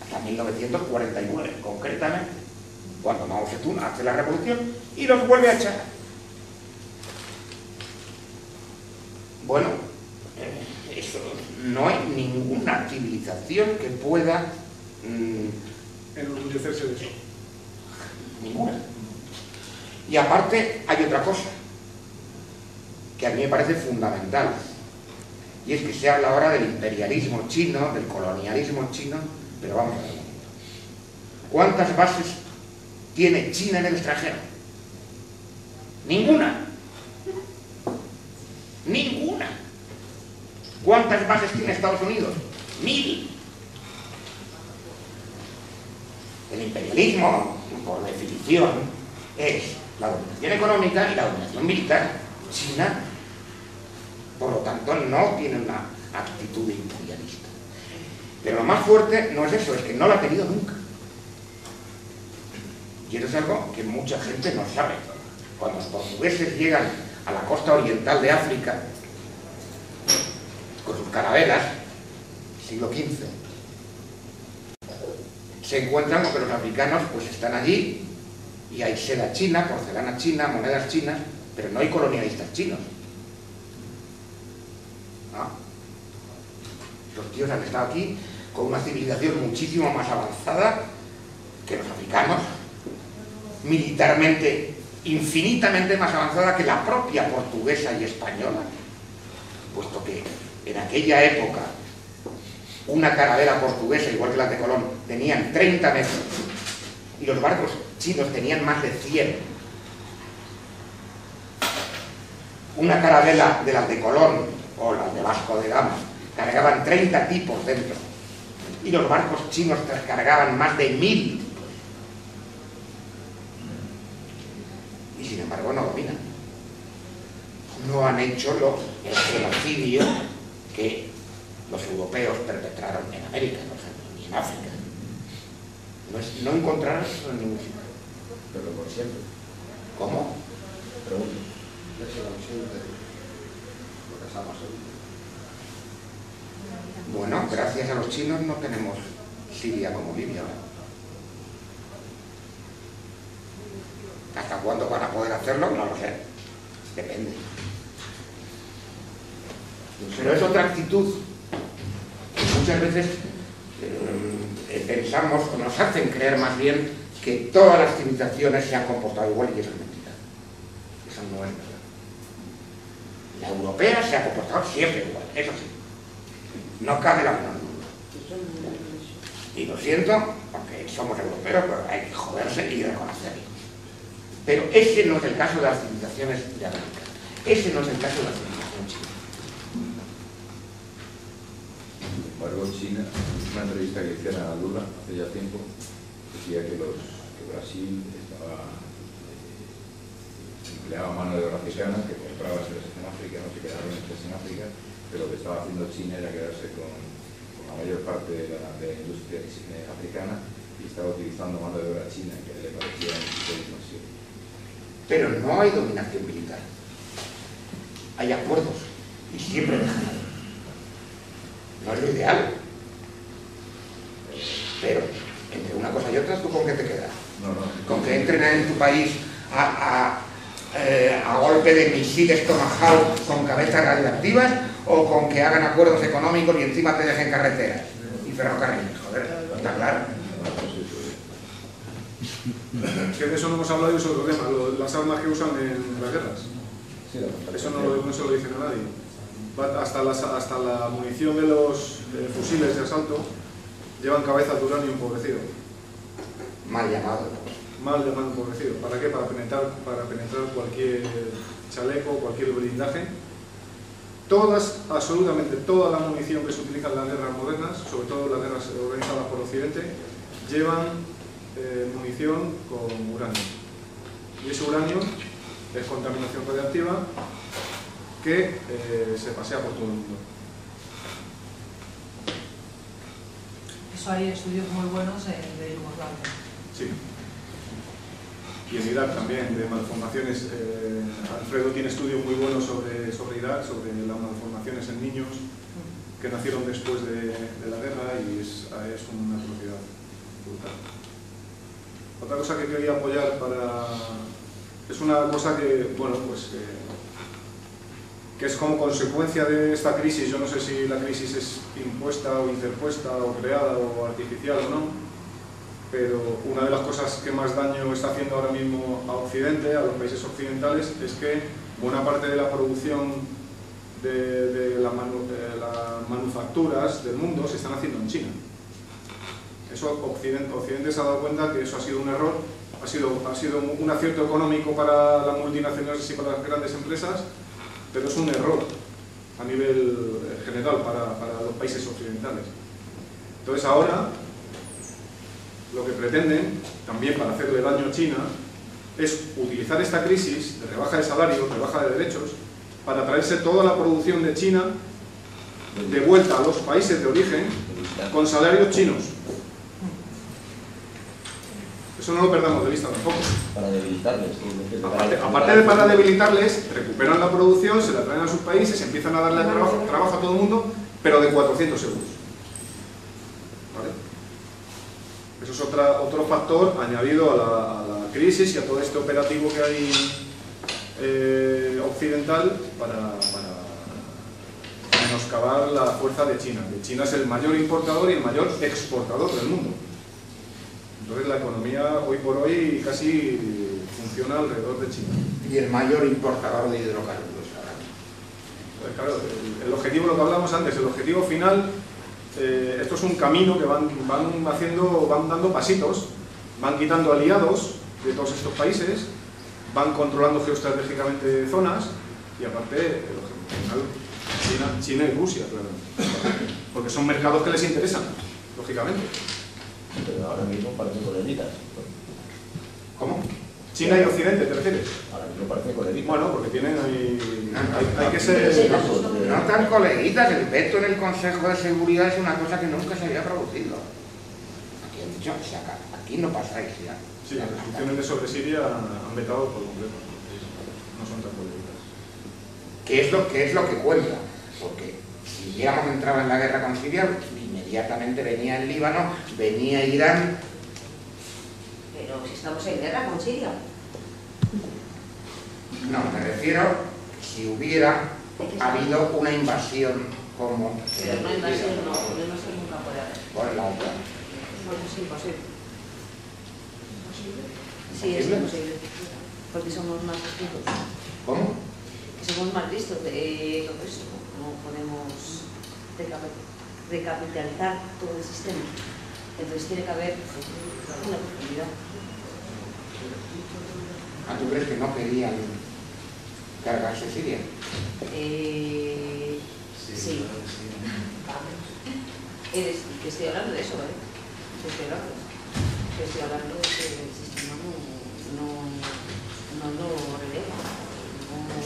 hasta 1949, concretamente, cuando Mao Zedong hace la revolución y los vuelve a echar. Bueno, eso, no hay ninguna civilización que pueda enorgullecerse de eso. Ninguna. Y aparte hay otra cosa que a mí me parece fundamental, y es que se habla ahora del imperialismo chino, del colonialismo chino, pero vamos a ver un momento. ¿Cuántas bases tiene China en el extranjero? Ninguna. Ninguna. ¿Cuántas bases tiene Estados Unidos? 1000. El imperialismo, por definición, es la dominación económica y la dominación militar. China, por lo tanto, no tiene una actitud imperialista. Pero lo más fuerte no es eso, es que no la ha tenido nunca. Y eso es algo que mucha gente no sabe. Cuando los portugueses llegan a la costa oriental de África, con sus carabelas, siglo XV, se encuentran con que los africanos pues están allí y hay seda china, porcelana china, monedas chinas, pero no hay colonialistas chinos. ¿No? Los tíos han estado aquí con una civilización muchísimo más avanzada que los africanos, militarmente infinitamente más avanzada que la propia portuguesa y española, puesto que en aquella época una carabela portuguesa, igual que la de Colón, tenían 30 metros y los barcos chinos tenían más de 100. Una carabela de las de Colón o las de Vasco de Gama cargaban 30 tipos dentro y los barcos chinos cargaban más de 1000. Y sin embargo no dominan. No han hecho el genocidio que los europeos perpetraron en América, por ejemplo, ni en África. No encontrarás eso en ningún sitio. Pero por siempre. ¿Cómo? Pregunto. Bueno, gracias a los chinos no tenemos Siria como Libia ahora. ¿Hasta cuándo van a poder hacerlo? No lo sé. Depende. Pero es otra actitud que muchas veces pensamos o nos hacen creer más bien que todas las civilizaciones se han comportado igual, y eso es mentira. Eso no es verdad. La europea se ha comportado siempre igual, eso sí. No cabe la menor duda. Y lo siento, aunque somos europeos, pero hay que joderse y reconocerlo. Pero ese no es el caso de las civilizaciones de América. Ese no es el caso de la civilización china. Sin embargo, China, una entrevista que hicieron a Lula hace ya tiempo, decía que los que Brasil empleaba mano de obra africana, que compraba empresas en África, no se quedaron empresas en África, pero lo que estaba haciendo China era quedarse con la mayor parte de la industria africana y estaba utilizando mano de obra china, que le parecía un demasiado. Pero no hay dominación militar. Hay acuerdos y siempre dejan algo. No es lo ideal. Pero entre una cosa y otra, ¿tú con qué te quedas? ¿Con que entren en tu país a golpe de misiles Tomahawk con cabezas radioactivas o con que hagan acuerdos económicos y encima te dejen carreteras y ferrocarriles? Joder, está claro. Que de eso no hemos hablado y es otro tema, las armas que usan en las guerras. Eso no se lo dicen a nadie. Hasta la munición de los fusiles de asalto llevan cabezas de uranio empobrecido. Mal llamado. Mal llamado empobrecido. ¿Para qué? Para penetrar cualquier chaleco, cualquier blindaje. Absolutamente toda la munición que se utiliza en las guerras modernas, sobre todo las guerras organizadas por Occidente, llevan munición con uranio. Y ese uranio es contaminación radiactiva que se pasea por todo el mundo. Eso hay estudios muy buenos de Yugoslavia. Sí. Y en Irak también, de malformaciones. Alfredo tiene estudios muy buenos sobre Irak, sobre las malformaciones en niños que nacieron después de la guerra y es una atrocidad brutal. Otra cosa que quería apoyar es una cosa que, bueno, pues que es como consecuencia de esta crisis. Yo no sé si la crisis es impuesta o interpuesta o creada o artificial o no, pero una de las cosas que más daño está haciendo ahora mismo a Occidente, a los países occidentales, es que buena parte de la producción de las manufacturas del mundo se están haciendo en China. Eso Occidente se ha dado cuenta que eso ha sido un error, ha sido un acierto económico para las multinacionales y para las grandes empresas, pero es un error a nivel general para los países occidentales. Entonces ahora lo que pretenden, también para hacerle daño a China, es utilizar esta crisis de rebaja de salarios, rebaja de derechos, para traerse toda la producción de China de vuelta a los países de origen con salarios chinos. Eso no lo perdamos de vista tampoco. Para debilitarles. Aparte de para debilitarles, recuperan la producción, se la traen a sus países, empiezan a darle trabajo a todo el mundo, pero de 400 euros. ¿Vale? Eso es otro factor añadido a la crisis y a todo este operativo que hay occidental para menoscabar la fuerza de China. China es el mayor importador y el mayor exportador del mundo. Entonces la economía hoy por hoy casi funciona alrededor de China. Y el mayor importador de hidrocarburos ahora. Pues claro, el objetivo, lo que hablamos antes, el objetivo final, esto es un camino que van dando pasitos, van quitando aliados de todos estos países, van controlando geoestratégicamente zonas y aparte el objetivo final, China y Rusia, claro, porque son mercados que les interesan, lógicamente. Pero ahora mismo parecen coleguitas. ¿Cómo? China y Occidente, ¿te refieres? Ahora mismo parecen coleguitas. Bueno, porque tienen hay que ser... No tan coleguitas, el veto en el Consejo de Seguridad es una cosa que nunca se había producido. Aquí han dicho, aquí no pasáis ya. Sí, las resoluciones de sobre Siria han vetado por completo. No son tan coleguitas. ¿Qué es lo que cuenta? Porque si hubiéramos entrado en la guerra con Siria, inmediatamente venía el Líbano, venía Irán. Pero si estamos en guerra con Siria. No, me refiero si hubiera habido una invasión como... Pero una invasión nunca puede haber. Por la otra. Pues es imposible. Sí, es imposible. Porque somos más listos. ¿Cómo? Que somos más listos de todo eso. No podemos recapitalizar todo el sistema. Entonces tiene que haber una oportunidad. ¿Ah, tú crees que no querían cargarse Siria? Sí. Estoy hablando de eso, ¿vale? Estoy hablando de eso. que estoy hablando de que el sistema no lo releva.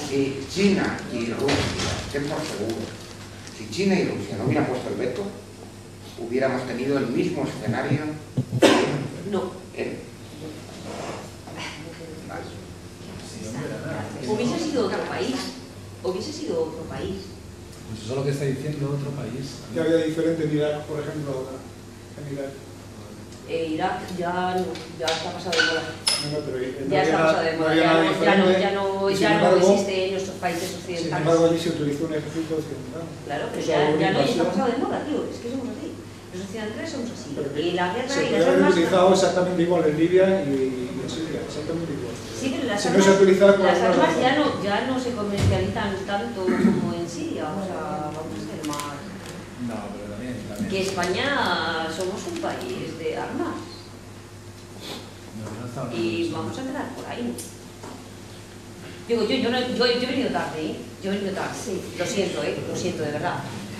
Si China y Rusia, ten por seguro, si China y Rusia no hubieran puesto el veto, hubiéramos tenido el mismo escenario. No. Hubiese sido otro país. Hubiese sido otro país. Pues eso es lo que está diciendo otro país. ¿Qué había diferente en Irak, por ejemplo, ahora? En Irak. Irak ya está pasado de moda. No, pero Ya está pasado de moda. Ya no existe en nuestros países occidentales. Sin embargo, allí se utilizó un ejército occidental. Claro, pero O sea, ya no está invasión. pasado de moda, tío. Es que somos así. Los occidentales somos así. Pero Y la guerra se y puede las haber armas. utilizado exactamente igual en Libia y en Siria, exactamente igual. Sí, pero las Si no armas, se utiliza por las una armas razón. ya no se comercializan tanto como en Siria. O sea, vamos a ser más. No, pero también. Que España somos un país de armas. Y vamos a entrar por ahí. Digo, yo he venido tarde, ¿eh? Yo he venido tarde. Sí. Lo siento, de verdad.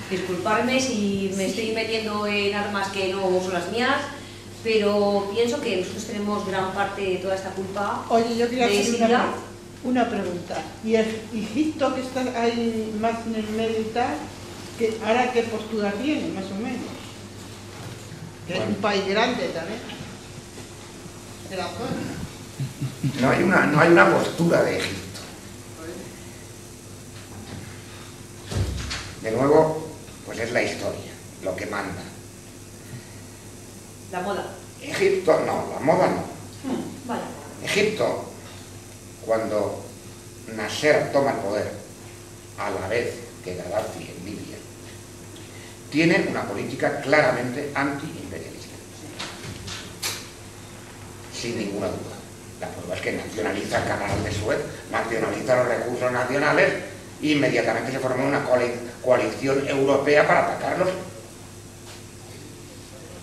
Disculparme si me estoy metiendo en armas que no son las mías, pero pienso que nosotros tenemos gran parte de toda esta culpa. Oye, yo quería de hacer Siria. una pregunta. ¿Y Egipto, que está ahí más en el medio y tal, ahora qué postura tiene, más o menos? Que es un país grande también. De la zona. No hay una postura de Egipto. De nuevo, pues es la historia, lo que manda. La moda. Egipto, no, la moda no. Vale. Egipto, cuando Nasser toma el poder, a la vez que Gaddafi en Libia, tiene una política claramente anti-imperialista. Sin ninguna duda. La prueba es que nacionaliza el canal de Suez, nacionaliza los recursos nacionales e inmediatamente se forma una coalición europea para atacarlos.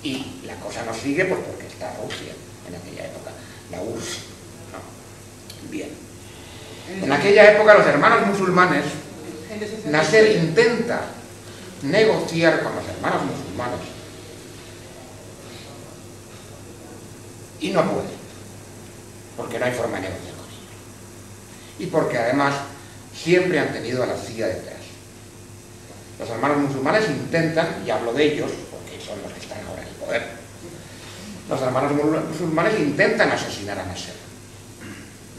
Y la cosa no sigue pues porque está Rusia en aquella época, la URSS. No. Bien. En aquella época los hermanos musulmanes, Nasser intenta negociar con los hermanos musulmanes y no puede, porque no hay forma de negociar con ellos. Y porque además siempre han tenido a la CIA detrás. Los hermanos musulmanes intentan, y hablo de ellos, porque son los que están ahora en el poder, los hermanos musulmanes intentan asesinar a Nasser.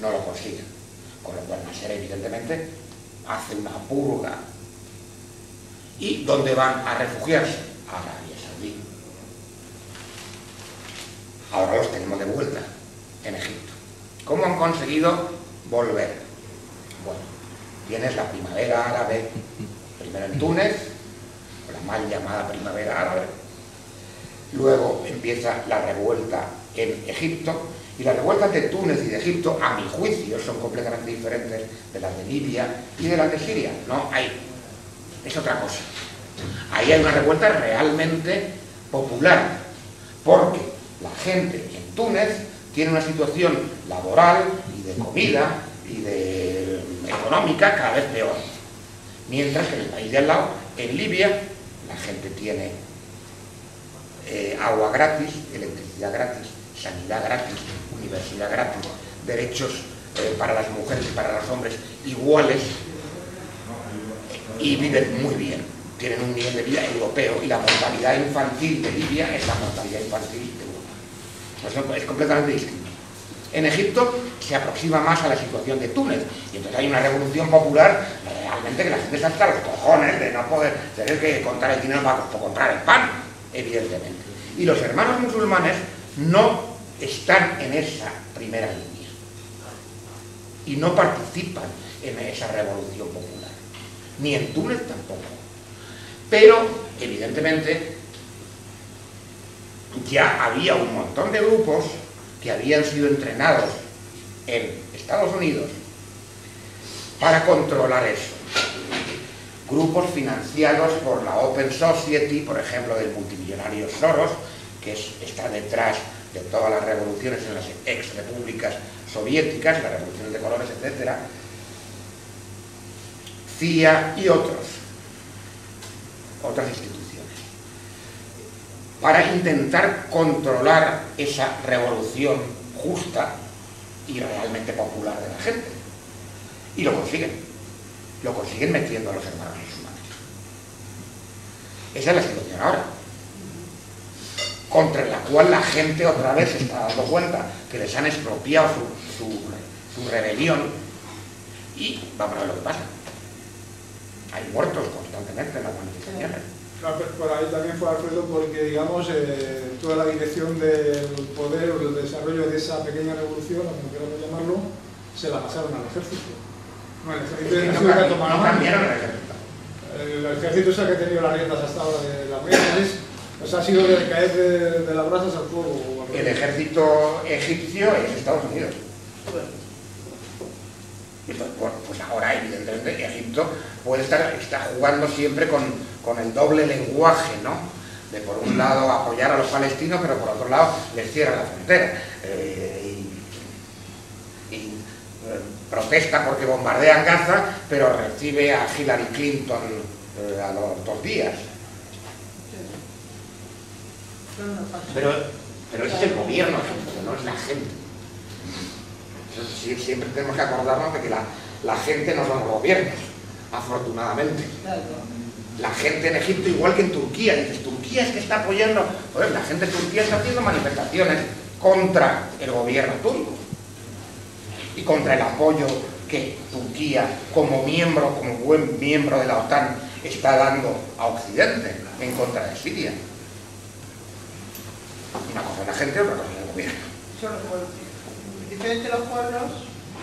No lo consiguen. Con lo cual Nasser evidentemente hace una purga. ¿Y dónde van a refugiarse? A Arabia Saudí. Ahora los tenemos de vuelta en Egipto. ¿Cómo han conseguido volver? Bueno, tienes la primavera árabe, primero en Túnez, la mal llamada primavera árabe, luego empieza la revuelta en Egipto, y las revueltas de Túnez y de Egipto, a mi juicio, son completamente diferentes de las de Libia y de las de Siria. No, es otra cosa. Ahí hay una revuelta realmente popular, porque la gente en Túnez tiene una situación laboral y de comida y de económica cada vez peor. Mientras que en el país de al lado, en Libia, la gente tiene agua gratis, electricidad gratis, sanidad gratis, universidad gratis, derechos para las mujeres y para los hombres iguales, y viven muy bien. Tienen un nivel de vida europeo, y la mortalidad infantil de Libia es la mortalidad infantil de Europa. Pues es completamente distinto. En Egipto se aproxima más a la situación de Túnez, y entonces hay una revolución popular realmente que la gente está hasta los cojones de no poder tener que contar el dinero para comprar el pan, evidentemente. Y los hermanos musulmanes no están en esa primera línea y no participan en esa revolución popular, ni en Túnez tampoco. Pero, evidentemente, ya había un montón de grupos que habían sido entrenados en Estados Unidos para controlar eso. Grupos financiados por la Open Society, por ejemplo, del multimillonario Soros, que está detrás de todas las revoluciones en las ex-repúblicas soviéticas, las revoluciones de colores, etc. CIA y otras instituciones. para intentar controlar esa revolución justa y realmente popular de la gente. Y lo consiguen metiendo a los hermanos musulmanes. Esa es la situación ahora, contra la cual la gente otra vez se está dando cuenta que les han expropiado su rebelión, y vamos a ver lo que pasa. Hay muertos constantemente en las manifestaciones. Claro, por ahí también fue Alfredo porque, digamos, toda la dirección del poder o del desarrollo de esa pequeña revolución, como queramos llamarlo, se la pasaron al ejército. No, el ejército no cambiaron el ejército. El ejército es el que ha tenido las riendas hasta ahora de la guerra, o sea, ha sido de caer de las brasas al fuego. El ejército egipcio es Estados Unidos. Bueno, pues ahora evidentemente Egipto puede está jugando siempre con el doble lenguaje, ¿no? De por un lado apoyar a los palestinos, pero por otro lado les cierra la frontera. Protesta porque bombardean Gaza, pero recibe a Hillary Clinton a los 2 días. Pero ese es el gobierno egipcio, no es la gente. Siempre tenemos que acordarnos de que la gente no son los gobiernos, afortunadamente. La gente en Egipto, igual que en Turquía, dices, Turquía es que está apoyando, pues la gente de Turquía está haciendo manifestaciones contra el gobierno turco y contra el apoyo que Turquía, como buen miembro de la OTAN, está dando a Occidente en contra de Siria. Una cosa es la gente, otra cosa es el gobierno. Son los pueblos. Diferentes los pueblos,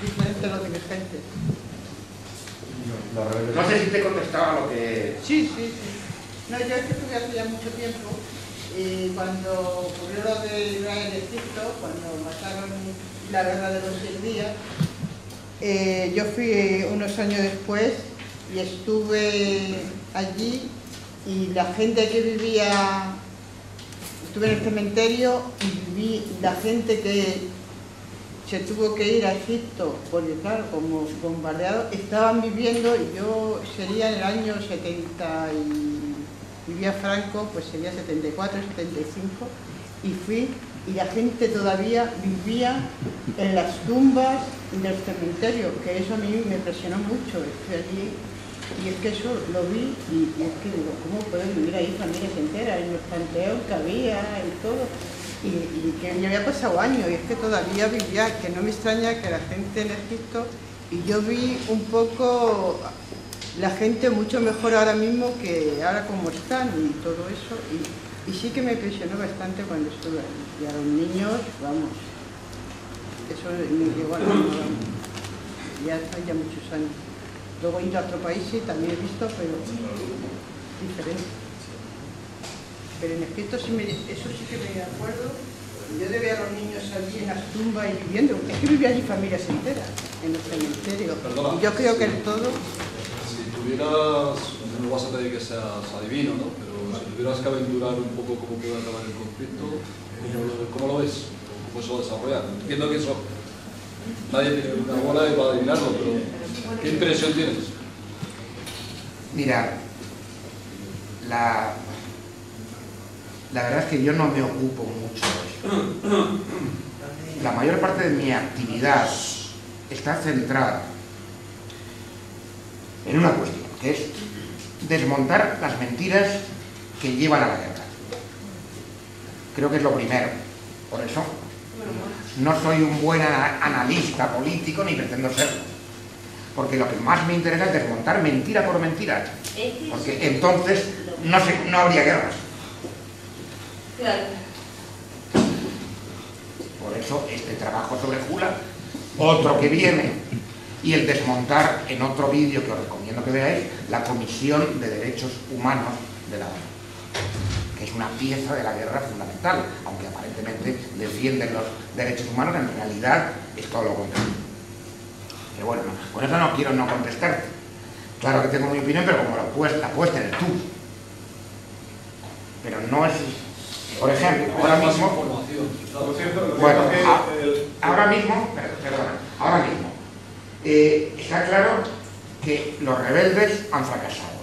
diferentes los dirigentes. No sé si te contestaba lo que... Sí. No, yo es que estuve hace ya mucho tiempo y cuando ocurrió lo de Israel-Egipto, cuando mataron la guerra de los 6 días, yo fui unos años después y estuve allí y la gente que vivía, estuve en el cementerio y vi la gente que se tuvo que ir a Egipto porque claro, como bombardeados, estaban viviendo, y yo sería en el año 70 y vivía Franco, pues sería 74, 75, y fui, y la gente todavía vivía en las tumbas del cementerio, que eso a mí me impresionó mucho. Estoy allí y es que eso lo vi y es que digo, ¿cómo pueden vivir ahí familias enteras en los panteones que había y todo? Y que me había pasado años y es que todavía vivía, que no me extraña que la gente en Egipto, y yo vi un poco la gente mucho mejor ahora mismo que ahora como están y todo eso, y sí que me impresionó bastante cuando estuve ahí. Y a los niños, vamos, eso me llegó a la mano, ya hace ya muchos años. Luego he ido a otro país y también he visto, pero diferente. Pero en Egipto sí eso sí que me acuerdo. Yo de ver a los niños allí en las tumbas y viviendo. Es que vivía allí familias enteras, en los cementerios. Perdona, Y yo creo que el todo... Si tuvieras, no vas a pedir que seas adivino, ¿no? Pero si tuvieras que aventurar un poco cómo puede acabar el conflicto, ¿cómo lo ves? ¿Cómo se va a desarrollar? Entiendo que eso nadie tiene una bola para adivinarlo, pero ¿qué impresión tienes? Mira, la verdad es que yo no me ocupo mucho de esto. La mayor parte de mi actividad está centrada en una cuestión, que es desmontar las mentiras que llevan a la guerra. Creo que es lo primero. Por eso no soy un buen analista político ni pretendo serlo. Porque lo que más me interesa es desmontar mentira por mentira. Porque entonces no habría guerras. Claro. Por eso este trabajo sobre Jula, otro que viene, y el desmontar en otro vídeo que os recomiendo que veáis, la Comisión de Derechos Humanos de la ONU, que es una pieza de la guerra fundamental, aunque aparentemente defienden los derechos humanos, en realidad es todo lo contrario. Pero bueno, con eso no quiero no contestarte. Claro que tengo mi opinión, pero como la puedes tener tú. Pero no es... Por ejemplo, ahora mismo... Bueno, ahora mismo, perdona, ahora mismo, está claro que los rebeldes han fracasado.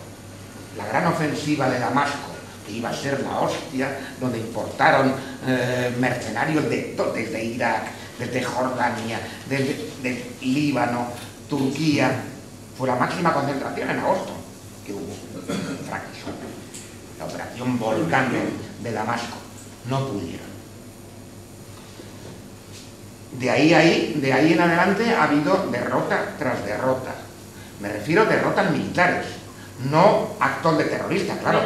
La gran ofensiva de Damasco, que iba a ser la hostia, donde importaron mercenarios desde Irak, desde Jordania, desde Líbano, Turquía. Fue la máxima concentración en agosto que hubo. Fracasó. La operación Volcán de Damasco. No pudieron. De ahí en adelante ha habido derrota tras derrota. Me refiero a derrotas militares, no actos de terroristas, claro.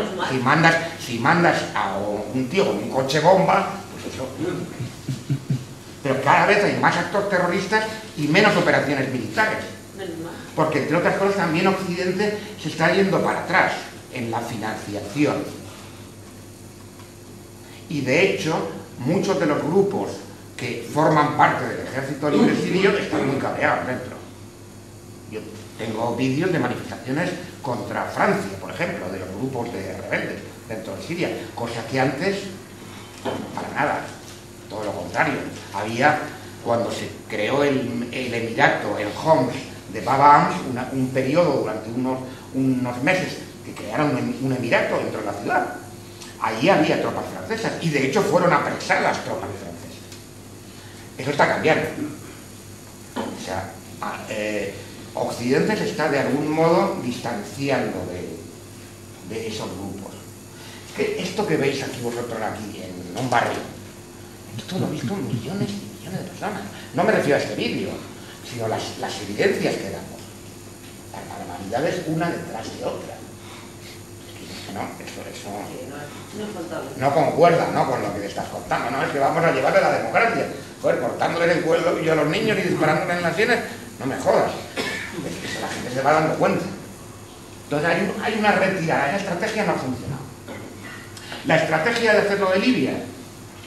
Si mandas a un tío con un coche bomba, pues eso. Pero cada vez hay más actos terroristas y menos operaciones militares. Porque, entre otras cosas, también Occidente se está yendo para atrás en la financiación. Y, de hecho, muchos de los grupos que forman parte del Ejército Libre Sirio están muy cabreados dentro. Yo tengo vídeos de manifestaciones contra Francia, por ejemplo, de los grupos de rebeldes dentro de Siria, cosa que antes, para nada, todo lo contrario. Había, cuando se creó el Emirato, el Homs de Baba Ams, un periodo durante unos meses que crearon un emirato dentro de la ciudad. Allí había tropas francesas y de hecho fueron apresadas tropas francesas. Eso está cambiando. O sea, Occidente se está de algún modo distanciando de esos grupos. Es que esto que veis aquí vosotros aquí en un barrio, esto lo han visto millones y millones de personas. No me refiero a este vídeo, sino las evidencias que damos. Las barbaridades una detrás de otra. No, eso no concuerda, ¿no?, con lo que le estás contando. No es que vamos a llevarle la democracia. Joder, cortándole el cuello a los niños y disparándole en las sienes, no me jodas. Es que la gente se va dando cuenta. Entonces hay una retirada. Esa estrategia no ha funcionado. La estrategia de hacerlo de Libia,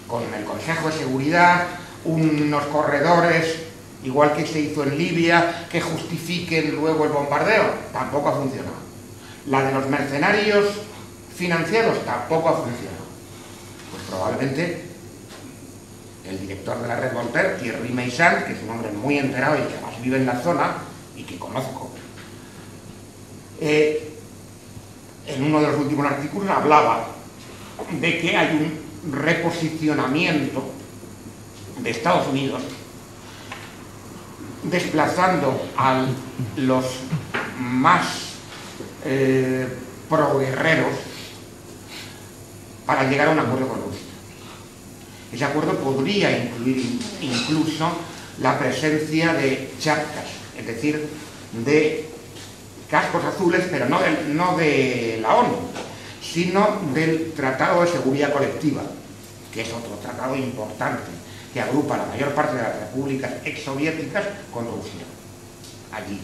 con el Consejo de Seguridad, unos corredores, igual que se hizo en Libia, que justifiquen luego el bombardeo, tampoco ha funcionado. La de los mercenarios financiados tampoco ha funcionado. Pues probablemente el director de la red Voltaire, Thierry Meyssan, que es un hombre muy enterado y que además vive en la zona y que conozco, en uno de los últimos artículos hablaba de que hay un reposicionamiento de Estados Unidos desplazando a los más pro-guerreros para llegar a un acuerdo con Rusia. Ese acuerdo podría incluir incluso la presencia de chapkas, es decir, de cascos azules, pero no de la ONU, sino del Tratado de Seguridad Colectiva, que es otro tratado importante que agrupa la mayor parte de las repúblicas exsoviéticas con Rusia. Allí.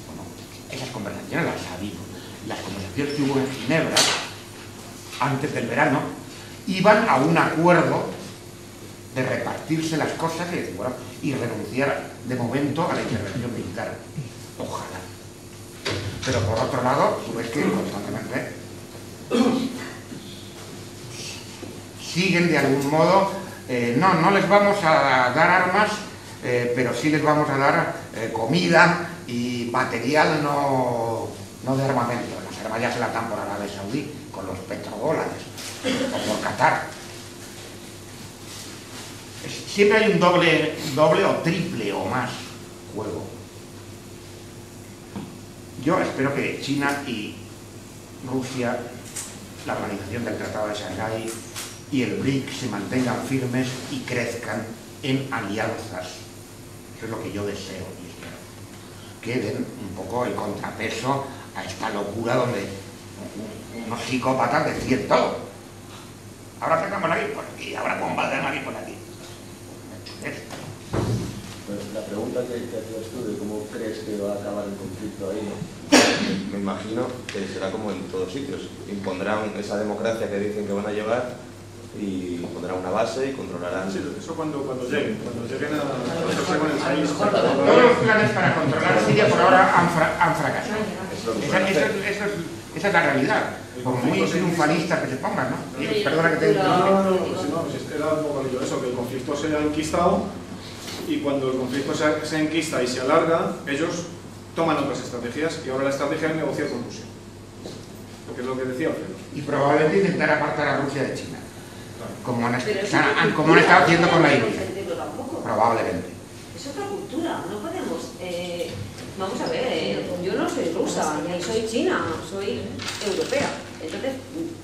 Bueno, esas conversaciones las ha habido. Las conversaciones que hubo en Ginebra, antes del verano, iban a un acuerdo de repartirse las cosas y decir, bueno, y renunciar de momento a la intervención militar. Ojalá. Pero por otro lado, tú ves que constantemente siguen de algún modo, no les vamos a dar armas, pero sí les vamos a dar comida y material no de armamento. Las armas ya se las dan por Arabia Saudí con los petrodólares o por Qatar. Siempre hay un doble o triple o más juego. Yo espero que China y Rusia, la organización del Tratado de Shanghái y el BRIC se mantengan firmes y crezcan en alianzas. Eso es lo que yo deseo y espero. Que den un poco el contrapeso a esta locura donde unos psicópatas deciden todo. Ahora atacamos aquí por aquí, ahora bombardeamos aquí por aquí. Pues la pregunta que hacías tú de cómo crees que va a acabar el conflicto ahí, ¿no? Me imagino que será como en todos sitios. Impondrán esa democracia que dicen que van a llevar y pondrán una base y controlarán. Sí, eso cuando lleguen a con el país. Todos los planes para controlar Siria por ahora han fracasado. Esa es la realidad. Por muy triunfalistas que se pongan, ¿no? Perdona que te diga. No, era un poco eso, que el conflicto se ha enquistado y cuando el conflicto se enquista y se alarga, ellos toman otras estrategias y ahora la estrategia es negociar con Rusia. Porque es lo que decía Alfredo. y probablemente intentar apartar a Rusia de China, como han Pero estado haciendo con la India. tampoco. Probablemente. Es otra cultura, no podemos... vamos a ver, yo no soy rusa, ni soy china, soy europea. Entonces,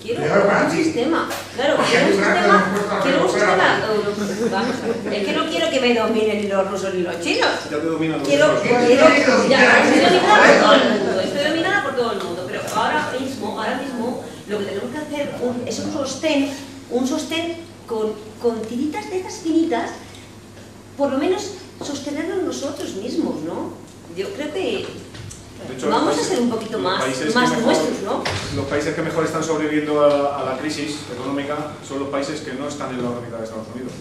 quiero un sistema. Claro, quiero un sistema europeo. Vamos a ver. Es que no quiero que me dominen ni los rusos ni los chinos. Ya te dominan los Quiero, rusos. estoy dominada por todo el mundo, pero ahora mismo lo que tenemos que hacer es un sostén con tiritas de esas finitas, por lo menos sostenernos nosotros mismos, ¿no? Yo creo que De hecho, vamos a ser un poquito más nuestros, ¿no? Los países que mejor están sobreviviendo a la crisis económica son los países que no están en la órbita de Estados Unidos.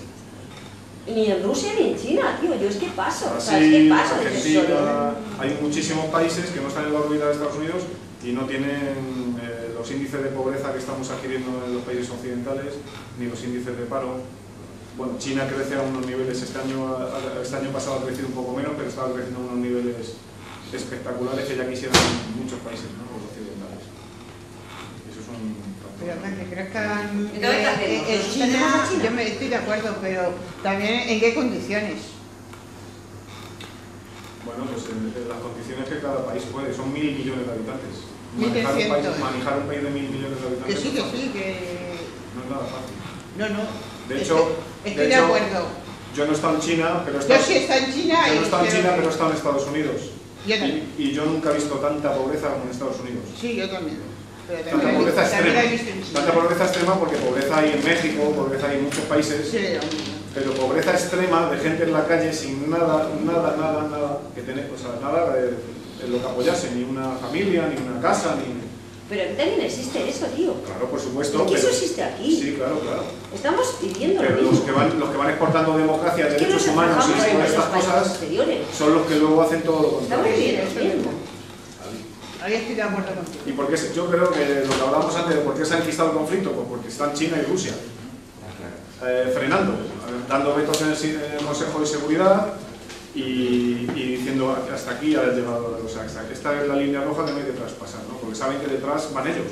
Ni en Rusia ni en China, tío, yo es que paso, Brasil, ¿sabes qué pasa? Argentina, hay muchísimos países que no están en la órbita de Estados Unidos y no tienen los índices de pobreza que estamos adquiriendo en los países occidentales, ni los índices de paro. Bueno, China crece a unos niveles, este año pasado ha crecido un poco menos, pero estaba creciendo a unos niveles espectaculares que ya quisieran muchos países, ¿no? Los occidentales. Eso es un... Pero que crezcan Entonces, China, yo me estoy de acuerdo, pero también en qué condiciones. Bueno, pues en las condiciones que cada país puede, son 1.000 millones de habitantes. 1.300. Manejar un país de 1.000 millones de habitantes Que sí, que... no es nada fácil. No. De hecho, estoy de acuerdo. Yo no he estado en China, pero Yo sí he estado en China. Yo no he estado en China, pero he estado en Estados Unidos. Yo también. Y yo nunca he visto tanta pobreza como en Estados Unidos. Sí, yo también. Pero Tanta pobreza extrema. Tanta pobreza extrema porque pobreza hay en México, pobreza hay en muchos países. Sí, pero pobreza extrema de gente en la calle sin nada que tener, o sea, nada en lo que apoyarse, ni una familia, ni una casa, ni... Pero aquí también existe eso, tío. Claro, por supuesto. Es que eso existe aquí. Sí, claro. Estamos viviendo pero lo mismo. los que van exportando democracia, derechos humanos y todas estas cosas son los que luego hacen todo lo contrario. Estamos viviendo lo mismo. Ahí estoy de acuerdo contigo. ¿Y por qué? Yo creo que lo que hablábamos antes de por qué se ha enquistado el conflicto, pues porque están China y Rusia frenando, dando vetos en el Consejo de Seguridad y diciendo hasta aquí ha llegado, o sea, esta es la línea roja que no hay que traspasar, ¿no? Porque saben que detrás van ellos,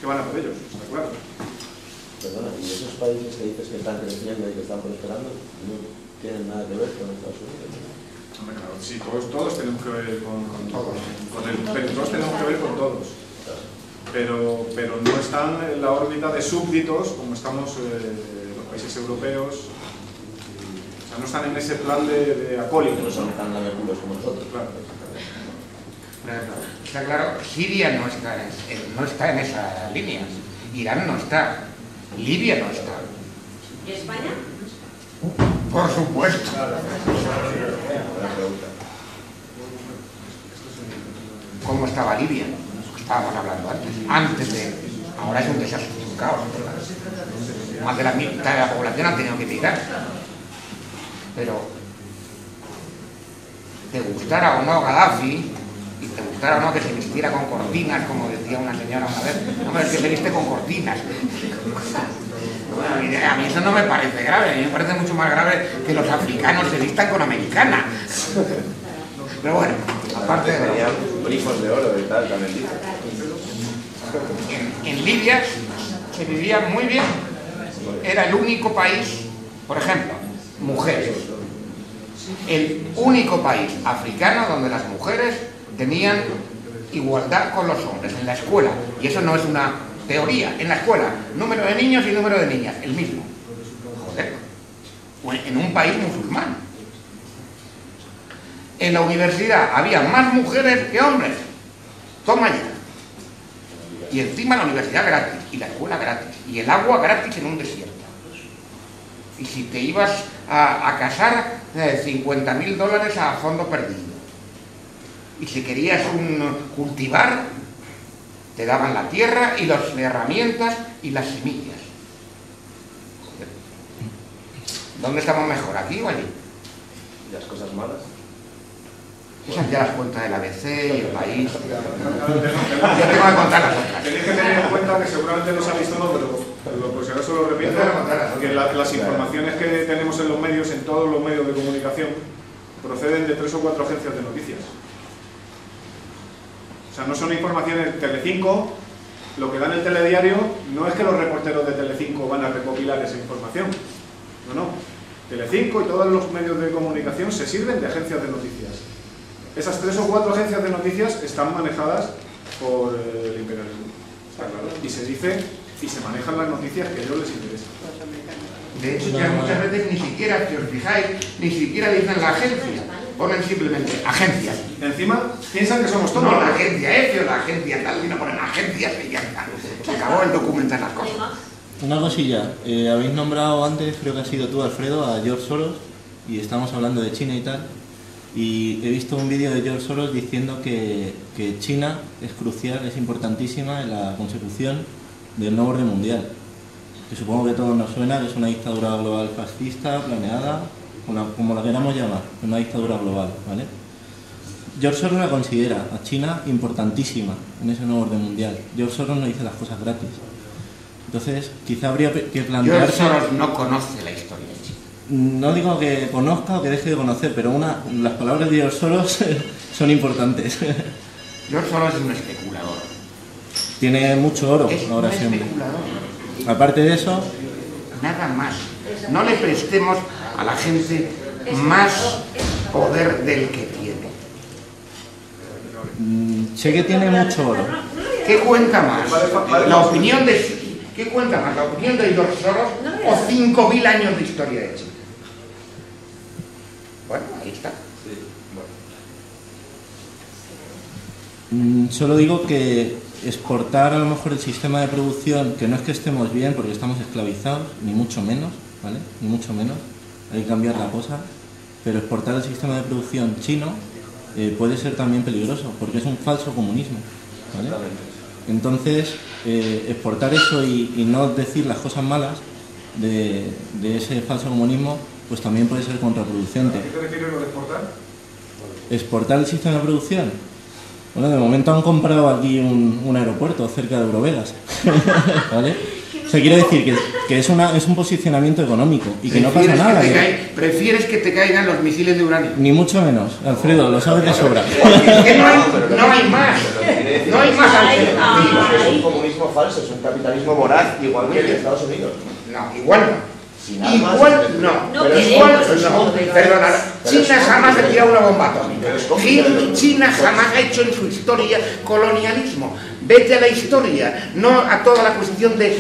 que van a por ellos, está claro. Perdona, ¿y esos países que dices que están creciendo y que están prosperando no tienen nada que ver con Estados Unidos? Hombre, claro, sí, todos tenemos que ver con todos tenemos que ver con todos. Pero no están en la órbita de súbditos como estamos los países europeos. O sea, no están en ese plan de acólitos. No son tan lameculos como nosotros. Claro. Está claro, Siria no está en esa línea, Irán no está, Libia no está. ¿Y España? Por supuesto. ¿Cómo estaba Libia? Estábamos hablando antes de... Ahora es un desastre, un caos. Más de la mitad de la población ha tenido que emigrar. Pero te gustara o no Gaddafi, y te gustara o no que se vistiera con cortinas, como decía una señora una vez, no, es que se viste con cortinas. Bueno, a mí eso no me parece grave, a mí me parece mucho más grave que los africanos se vistan con americana. Pero bueno, aparte de... Tenían grifos de oro y tal, también dice. En Libia se vivía muy bien. Era el único país, por ejemplo, mujeres. El único país africano donde las mujeres tenían igualdad con los hombres en la escuela. Y eso no es una teoría. En la escuela, número de niños y número de niñas, el mismo. Joder. En un país musulmán. En la universidad había más mujeres que hombres. Toma ya. Y encima la universidad gratis, y la escuela gratis, y el agua gratis en un desierto. Y si te ibas a casar, $50.000 a fondo perdido. Y si querías cultivar, te daban la tierra y las herramientas y las semillas. Joder. ¿Dónde estamos mejor, aquí o allí? ¿Y las cosas malas? Esas ya las cuentas del ABC y el país. Yo tengo que contar las otras. Tenéis que tener en cuenta que seguramente no sabéis todo, pero pues ahora solo repito, que las informaciones que tenemos en los medios, en todos los medios de comunicación, proceden de 3 o 4 agencias de noticias. O sea, no son informaciones de Telecinco, lo que da en el telediario no es que los reporteros de Telecinco van a recopilar esa información. No. Telecinco y todos los medios de comunicación se sirven de agencias de noticias. Esas 3 o 4 agencias de noticias están manejadas por el imperialismo. Está claro. Y se dice y se manejan las noticias que a ellos les interesan. De hecho, ya muchas veces ni siquiera, si os fijáis, ni siquiera dicen la agencia. Ponen simplemente agencias. Encima piensan que somos todos. No, la agencia F o la agencia tal, sino ponen agencias y ya está. Se acabó el documentar las cosas. Una cosilla, habéis nombrado antes, creo que has sido tú, Alfredo, a George Soros, y estamos hablando de China y tal, y he visto un vídeo de George Soros diciendo que China es crucial, es importantísima en la consecución del nuevo orden mundial, que supongo que a todos nos suena, que es una dictadura global fascista, planeada, como la queramos llamar, una dictadura global, ¿vale? George Soros la considera a China importantísima en ese nuevo orden mundial. George Soros no dice las cosas gratis. Entonces, quizá habría que plantearse... George Soros no conoce la historia de China. No digo que conozca o que deje de conocer, pero las palabras de George Soros son importantes. George Soros es un especulador. Tiene mucho oro ahora siempre. Aparte de eso... Nada más. No le prestemos a la gente más poder del que tiene. Sé que tiene mucho oro. ¿Qué cuenta más? La opinión de... ¿Qué cuenta más? ¿La opinión de George Soros o 5.000 años de historia de China? Bueno, ahí está. Solo digo que exportar a lo mejor el sistema de producción, que no es que estemos bien porque estamos esclavizados, ni mucho menos, ¿vale? Ni mucho menos, hay que cambiar la cosa, pero exportar el sistema de producción chino puede ser también peligroso, porque es un falso comunismo, ¿vale? Entonces, exportar eso y no decir las cosas malas de ese falso comunismo, pues también puede ser contraproducente. ¿A qué te refieres lo de exportar? ¿Exportar el sistema de producción? Bueno, de momento han comprado aquí un aeropuerto cerca de Eurovegas, ¿vale? O sea, quiero decir que es un posicionamiento económico y que no pasa nada. ¿Prefieres que te caigan los misiles de uranio? Ni mucho menos, Alfredo, lo sabes de sobra. Es que no hay más. No hay más alternativas. Es un comunismo falso, es un capitalismo voraz, igual que en Estados Unidos. No, igual no. Igual no. Perdona, China jamás ha tirado una bomba atómica. China jamás ha hecho en su historia colonialismo. Vete a la historia, no a toda la cuestión de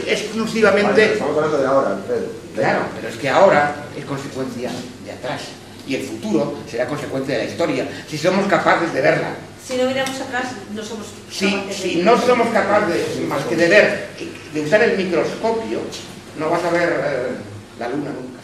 exclusivamente... Vale, estamos hablando de ahora, Alfredo. Claro, pero es que ahora es consecuencia de atrás. Y el futuro será consecuencia de la historia, si somos capaces de verla. Si no miramos atrás, no somos capaces Si no somos capaces más que de ver, de usar el microscopio, no vas a ver la luna nunca.